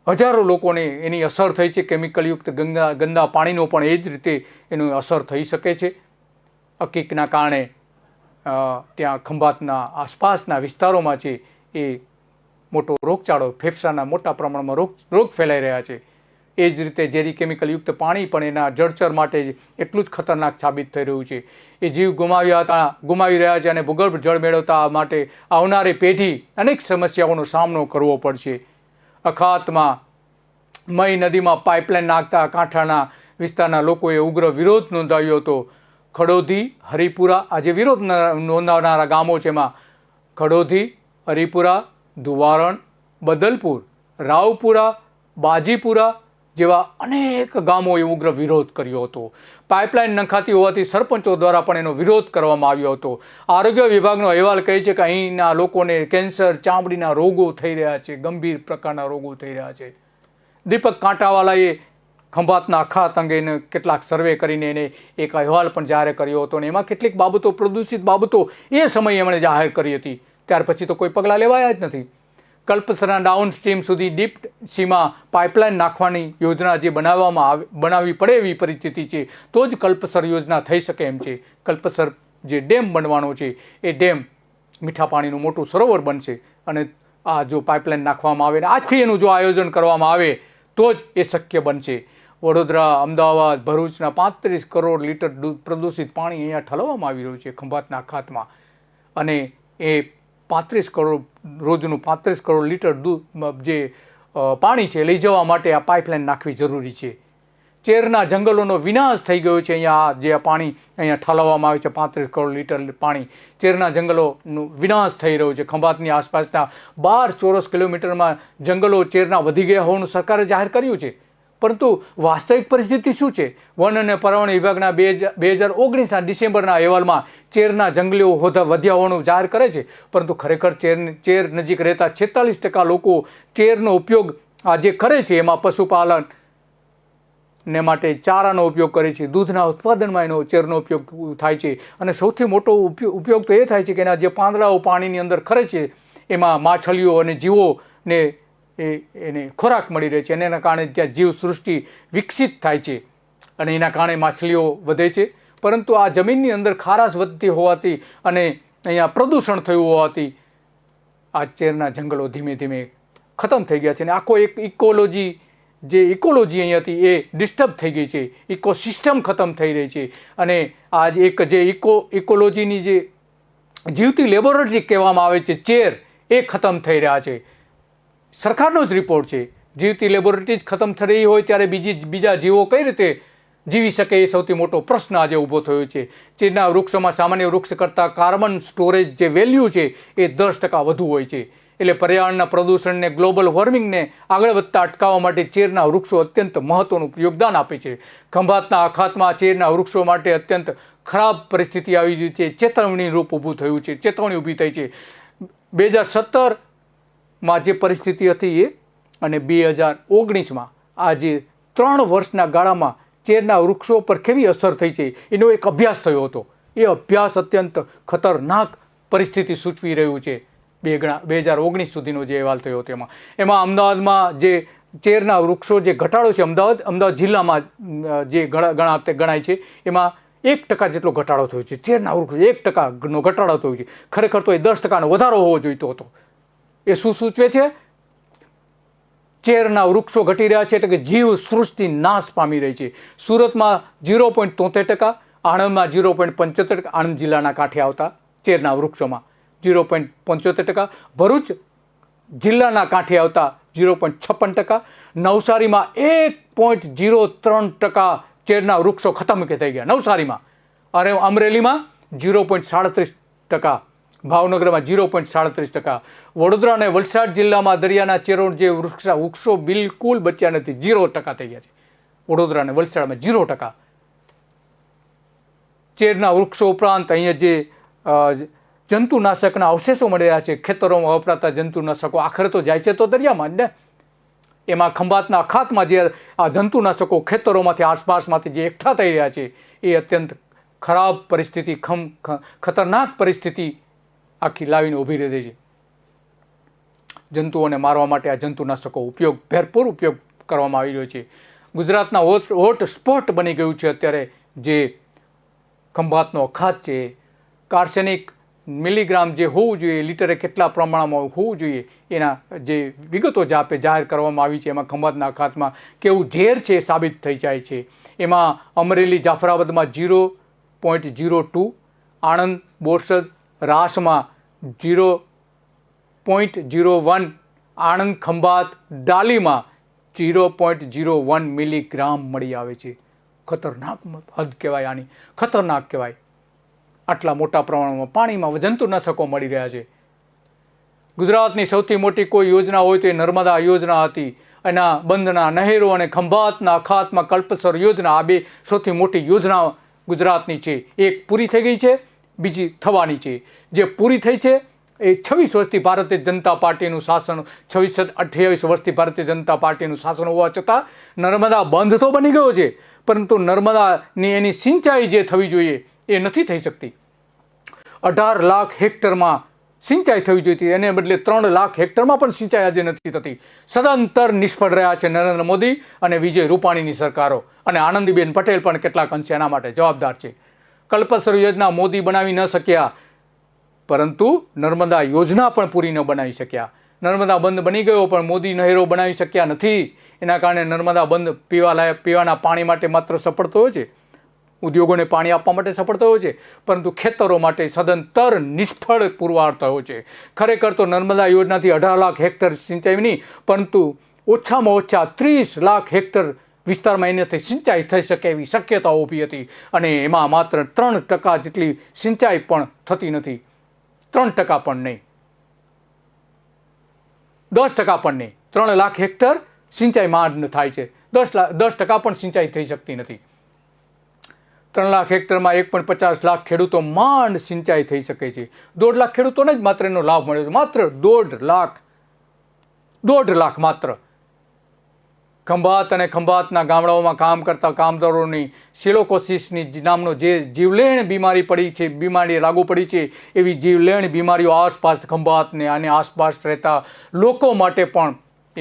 હજારો લોકોને એની અસર થઈ છે. કેમિકલયુક્ત ગંદા પાણીનો પણ એ જ રીતે એની અસર થઈ શકે છે. અકીકના કારણે ત્યાં ખંભાતના આસપાસના વિસ્તારોમાં છે એ મોટો રોગચાળો, ફેફસાના મોટા પ્રમાણમાં રોગ ફેલાઈ રહ્યા છે. એ જ રીતે ઝેરી કેમિકલયુક્ત પાણી પણ એના જળચર માટે એટલું જ ખતરનાક સાબિત થઈ રહ્યું છે. એ જીવ ગુમાવી રહ્યા છે અને ભૂગર્ભ જળ મેળવતા માટે આવનારી પેઢી અનેક સમસ્યાઓનો સામનો કરવો પડશે. અખાતમાં મઈ નદીમાં પાઇપલાઇન નાખતા કાંઠાના વિસ્તારના લોકોએ ઉગ્ર વિરોધ નોંધાવ્યો હતો. ખડોધી, હરિપુરા, આ જે વિરોધ નોંધાવનારા ગામો છે એમાં ખડોધી, હરિપુરા, દુવારણ, બદલપુર, રાવપુરા, બાજીપુરા જેવા અનેક ગામોએ ઉગ્ર વિરોધ કર્યો હતો. પાઇપલાઇન નંખાતી હોવાથી સરપંચો દ્વારા પણ એનો વિરોધ કરવામાં આવ્યો હતો. આરોગ્ય વિભાગનો અહેવાલ કહે છે કે અહીંના લોકોને કેન્સર, ચામડીના રોગો થઈ રહ્યા છે, ગંભીર પ્રકારના રોગો થઈ રહ્યા છે. દીપક કાંટાવાલાએ ખંભાતના અખાત અંગે કેટલાક સર્વે કરીને એને એક અહેવાલ પણ જાહેર કર્યો હતો અને એમાં કેટલીક બાબતો, પ્રદૂષિત બાબતો એ સમયે એમણે જાહેર કરી હતી. ત્યાર પછી તો કોઈ પગલાં લેવાયા જ નથી. કલ્પસરના ડાઉન સ્ટ્રીમ સુધી ડીપ સીમાં પાઇપલાઇન નાખવાની યોજના જે બનાવવી પડે એવી પરિસ્થિતિ છે તો જ કલ્પસર યોજના થઈ શકે એમ છે. કલ્પસર જે ડેમ બનવાનો છે એ ડેમ મીઠા પાણીનું મોટું સરોવર બનશે અને આ જો પાઇપલાઇન નાખવામાં આવે ને આજથી એનું જો આયોજન કરવામાં આવે તો જ એ શક્ય બનશે. વડોદરા, અમદાવાદ, ભરૂચના 35 કરોડ લીટર પ્રદૂષિત પાણી અહીંયા ઠલવવામાં આવી રહ્યું છે ખંભાતના અખાતમાં અને એ 35 કરોડ રોજનું 35 કરોડ લીટર જે પાણી છે લઈ જવા માટે આ પાઇપલાઇન નાખવી જરૂરી છે. ચેરના જંગલોનો વિનાશ થઈ ગયો છે. અહીંયા જે પાણી અહીંયા ઠાલવવામાં આવે છે 35 કરોડ લીટર પાણી, ચેરના જંગલોનો વિનાશ થઈ રહ્યો છે. ખંભાતની આસપાસના 12 ચોરસ કિલોમીટરમાં જંગલો ચેરના વધી ગયા હોવાનું સરકારે જાહેર કર્યું છે, પરંતુ વાસ્તવિક પરિસ્થિતિ શું છે? વન અને પર્યાવરણ વિભાગના 2019ના ડિસેમ્બરના અહેવાલમાં ચેરના જંગલો વધ્યા હોવાનું જાહેર કરે છે, પરંતુ ખરેખર ચેર નજીક રહેતા 46% લોકો ચેરનો ઉપયોગ આ જે કરે છે એમાં પશુપાલન ને માટે ચારાનો ઉપયોગ કરે છે, દૂધના ઉત્પાદનમાં એનો ચેરનો ઉપયોગ થાય છે અને સૌથી મોટો ઉપયોગ તો એ થાય છે કે એના જે પાંદડાઓ પાણીની અંદર ખરે છે એમાં માછલીઓ અને જીવોને એને ખોરાક મળી રહે છે અને એના કારણે ત્યાં જીવ સૃષ્ટિ વિકસિત થાય છે અને એના કારણે માછલીઓ વધે છે. પરંતુ આ જમીનની અંદર ખારાશ વધતી હોવાથી અને અહીંયા પ્રદૂષણ થયું હોવાથી આ ચેરના જંગલો ધીમે ધીમે ખતમ થઈ ગયા છે અને આખો એક ઇકોલોજી અહીં હતી એ ડિસ્ટર્બ થઈ ગઈ છે. ઇકોસિસ્ટમ ખતમ થઈ રહી છે અને આ એક જે ઇકોલોજીની જે જીવતી લેબોરેટરી કહેવામાં આવે છે ચેર, એ ખતમ થઈ રહ્યા છે. સરકારનો જ રિપોર્ટ છે. જીવતી લેબોરેટરી જ ખતમ થઈ રહી હોય ત્યારે બીજા જીવો કઈ રીતે જીવી શકે એ સૌથી મોટો પ્રશ્ન આજે ઊભો થયો છે. ચેરના વૃક્ષોમાં સામાન્ય વૃક્ષ કરતાં કાર્બન સ્ટોરેજ જે વેલ્યુ છે એ 10% વધુ હોય છે. એટલે પર્યાવરણના પ્રદૂષણને, ગ્લોબલ વોર્મિંગને આગળ વધતા અટકાવવા માટે ચેરના વૃક્ષો અત્યંત મહત્વનું યોગદાન આપે છે. ખંભાતના અખાતમાં ચેરના વૃક્ષો માટે અત્યંત ખરાબ પરિસ્થિતિ આવી ગઈ છે. ચેતવણી રૂપ ઊભું થયું છે, ચેતવણી ઊભી થઈ છે. 2017માં જે પરિસ્થિતિ હતી એ અને 2019માં આ જે 3 વર્ષના ગાળામાં ચેરના વૃક્ષો પર કેવી અસર થઈ છે એનો એક અભ્યાસ થયો હતો. એ અભ્યાસ અત્યંત ખતરનાક પરિસ્થિતિ સૂચવી રહ્યું છે. 2019 સુધીનો જે અહેવાલ થયો હતો એમાં અમદાવાદમાં જે ચેરના વૃક્ષો જે ઘટાડો છે, અમદાવાદ જિલ્લામાં જે ગણાય છે એમાં 1% જેટલો ઘટાડો થયો છે. ચેરના વૃક્ષો 1%નો ઘટાડો થયો છે. ખરેખર તો એ 10%નો વધારો હોવો જોઈતો હતો. એ શું સૂચવે છે? ચેરના વૃક્ષો ઘટી રહ્યા છે એટલે કે જીવ સૃષ્ટિ નાશ પામી રહી છે. સુરતમાં 0.73%, આણંદમાં 0.75%, આણંદ જિલ્લાના કાંઠે આવતા ચેરના વૃક્ષોમાં 0.75%, ભરૂચ જિલ્લાના કાંઠે આવતા 0.56%, નવસારીમાં 1.03% ચેરના વૃક્ષો ખતમ થઈ ગયા નવસારીમાં. અને અમરેલીમાં 0.37%, ભાવનગરમાં 0.37%, વડોદરા અને વલસાડ જિલ્લામાં દરિયાના ચેરો જે વૃક્ષો બિલકુલ બચ્યા નથી, 0% થઈ ગયા છે. વડોદરા અને વલસાડમાં 0%. ચેરના વૃક્ષો ઉપરાંત અહીંયા જે જંતુનાશકના અવશેષો મળી રહ્યા છે, ખેતરોમાં વપરાતા જંતુનાશકો આખરે તો જાય છે તો દરિયામાં જ ને. એમાં ખંભાતના અખાતમાં જે આ જંતુનાશકો ખેતરોમાંથી આસપાસમાંથી જે એકઠા થઈ રહ્યા છે એ અત્યંત ખરાબ પરિસ્થિતિ, ખતરનાક પરિસ્થિતિ આખી લાવીને ઊભી રહે છે. જંતુઓને મારવા માટે આ જંતુનાશકો ભરપૂર ઉપયોગ કરવામાં આવી રહ્યો છે. ગુજરાતના હોટ સ્પોટ બની ગયું છે અત્યારે જે ખંભાતનો અખાત છે. કાર્સેનિક મિલીગ્રામ જે હોવું જોઈએ, લીટરે કેટલા પ્રમાણમાં હોવું જોઈએ એના જે વિગતો જાહેર કરવામાં આવી છે એમાં ખંભાતના અખાતમાં કેવું ઝેર છે એ સાબિત થઈ જાય છે. એમાં અમરેલી જાફરાબાદમાં 0.02, આણંદ, બોરસદ, રાસમાં 0.01, આણંદ, ખંભાત, ડાલીમાં 0.01 મિલીગ્રામ મળી આવે છે. ખતરનાક હદ કહેવાય, આની ખતરનાક કહેવાય. આટલા મોટા પ્રમાણમાં પાણીમાં જંતુનાશકો મળી રહ્યા છે. ગુજરાતની સૌથી મોટી કોઈ યોજના હોય તો એ નર્મદા યોજના હતી. એના બંધના નહેરો અને ખંભાતના અખાતમાં કલ્પસર યોજના, આ 2 સૌથી મોટી યોજના ગુજરાતની છે. એક પૂરી થઈ ગઈ છે, બીજી થવાની છે. જે પૂરી થઈ છે એ 26 વર્ષથી ભારતીય જનતા પાર્ટીનું શાસન, 28 વર્ષથી ભારતીય જનતા પાર્ટીનું શાસન હોવા છતાં નર્મદા બંધ તો બની ગયો છે, પરંતુ નર્મદાની એની સિંચાઈ જે થવી જોઈએ એ નથી થઈ શકતી. 18 લાખ હેક્ટરમાં સિંચાઈ થવી જોઈતી, એને બદલે 3 લાખ હેક્ટરમાં પણ સિંચાઈ આજે નથી થતી. સદંતર નિષ્ફળ રહ્યા છે નરેન્દ્ર મોદી અને વિજય રૂપાણીની સરકારો, અને આનંદીબેન પટેલ પણ કેટલાક અંશે એના માટે જવાબદાર છે. કલ્પસર યોજના મોદી બનાવી ન શક્યા, પરંતુ નર્મદા યોજના પણ પૂરી ન બનાવી શક્યા. નર્મદા બંધ બની ગયો પણ મોદી નહેરો બનાવી શક્યા નથી. એના કારણે નર્મદા બંધ પીવાના પાણી માટે માત્ર સફળ થયો છે, ઉદ્યોગોને પાણી આપવા માટે સફળ થયો છે, પરંતુ ખેતરો માટે સદંતર નિષ્ફળ પુરવાર થયો છે. ખરેખર તો નર્મદા યોજનાથી 18 લાખ હેક્ટર સિંચાઈ નહીં, પરંતુ ઓછામાં ઓછા 30 લાખ હેક્ટર વિસ્તારમાં એનાથી સિંચાઈ થઈ શકે એવી શક્યતાઓ ઊભી હતી, અને એમાં માત્ર 3% જેટલી સિંચાઈ પણ થતી નથી. 3% પણ નહીં, 10% પણ નહીં. 3 લાખ હેક્ટર સિંચાઈ માંડ થાય છે, 10% પણ સિંચાઈ થઈ શકતી નથી. 3 લાખ હેક્ટરમાં 1.50 લાખ ખેડૂતો માંડ સિંચાઈ થઈ શકે છે. 1.5 લાખ ખેડૂતોને જ માત્ર એનો લાભ મળ્યો છે, માત્ર 1.5 લાખ માત્ર. ખંભાત અને ખંભાતના ગામડાઓમાં કામ કરતા કામદારોની સિલોકોસિસની નામનો જે જીવલેણ બીમારી લાગુ પડી છે, એવી જીવલેણ બીમારીઓ આસપાસ ખંભાતને અને આસપાસ રહેતા લોકો માટે પણ એ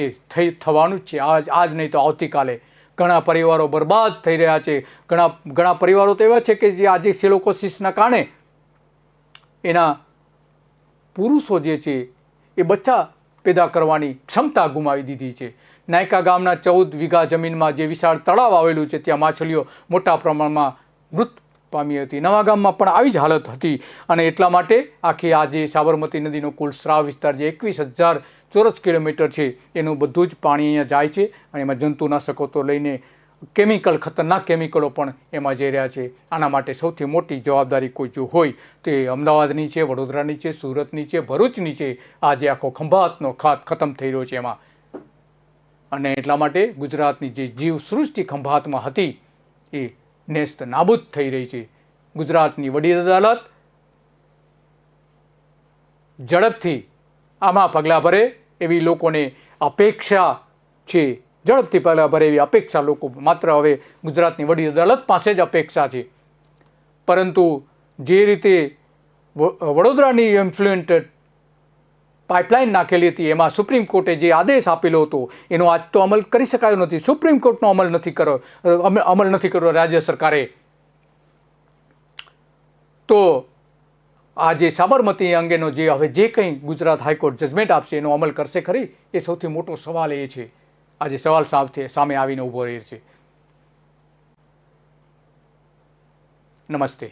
થવાનું જ છે. આજ નહીં તો આવતીકાલે. ઘણા પરિવારો બરબાદ થઈ રહ્યા છે. ઘણા પરિવારો તો એવા છે કે જે આજે સિલોકોસિસના કારણે એના પુરુષો જે છે એ બચ્ચા પેદા કરવાની ક્ષમતા ગુમાવી દીધી છે. નાયકા ગામના 14 વીઘા જમીનમાં જે વિશાળ તળાવ આવેલું છે ત્યાં માછલીઓ મોટા પ્રમાણમાં મૃત પામી હતી. નવા ગામમાં પણ આવી જ હાલત હતી, અને એટલા માટે આખી આજે સાબરમતી નદીનો કુલ સ્રાવ વિસ્તાર જે 21,000 ચોરસ કિલોમીટર છે એનું બધું જ પાણી અહીંયા જાય છે, અને એમાં જંતુનાશકો તો લઈને કેમિકલ, ખતરનાક કેમિકલો પણ એમાં જઈ રહ્યા છે. આના માટે સૌથી મોટી જવાબદારી કોઈ જો હોય તો એ અમદાવાદની છે, વડોદરાની છે, સુરતની છે, ભરૂચની છે. આજે આખો ખંભાતનો ખાત ખતમ થઈ રહ્યો છે એમાં. અને એટલા માટે ગુજરાતની જે જીવસૃષ્ટિ ખંભાતમાં હતી એ નેસ્ત નાબૂદ થઈ રહી છે. ગુજરાતની વડી અદાલત ઝડપથી આમાં પગલાં ભરે એવી લોકોને અપેક્ષા છે. ઝડપથી પગલાં ભરે એવી અપેક્ષા લોકો માત્ર હવે ગુજરાતની વડી અદાલત પાસે જ અપેક્ષા છે. પરંતુ જે રીતે વડોદરાની ઇન્ફ્લુએન્ટ પાઇપલાઇન નાખેલી હતી એમાં સુપ્રીમ કોર્ટે જે આદેશ આપેલો હતો એનો આજ તો અમલ કરી શકાયો નથી. સુપ્રીમ કોર્ટનો અમલ નથી કર્યો રાજ્ય સરકારે. તો આ જે સાબરમતી અંગેનો જે હવે જે કંઈ ગુજરાત હાઈકોર્ટ જજમેન્ટ આપશે એનો અમલ કરશે ખરી? એ સૌથી મોટો સવાલ એ છે. આજે સવાલ સામે આવીને ઊભો રહે છે. નમસ્તે.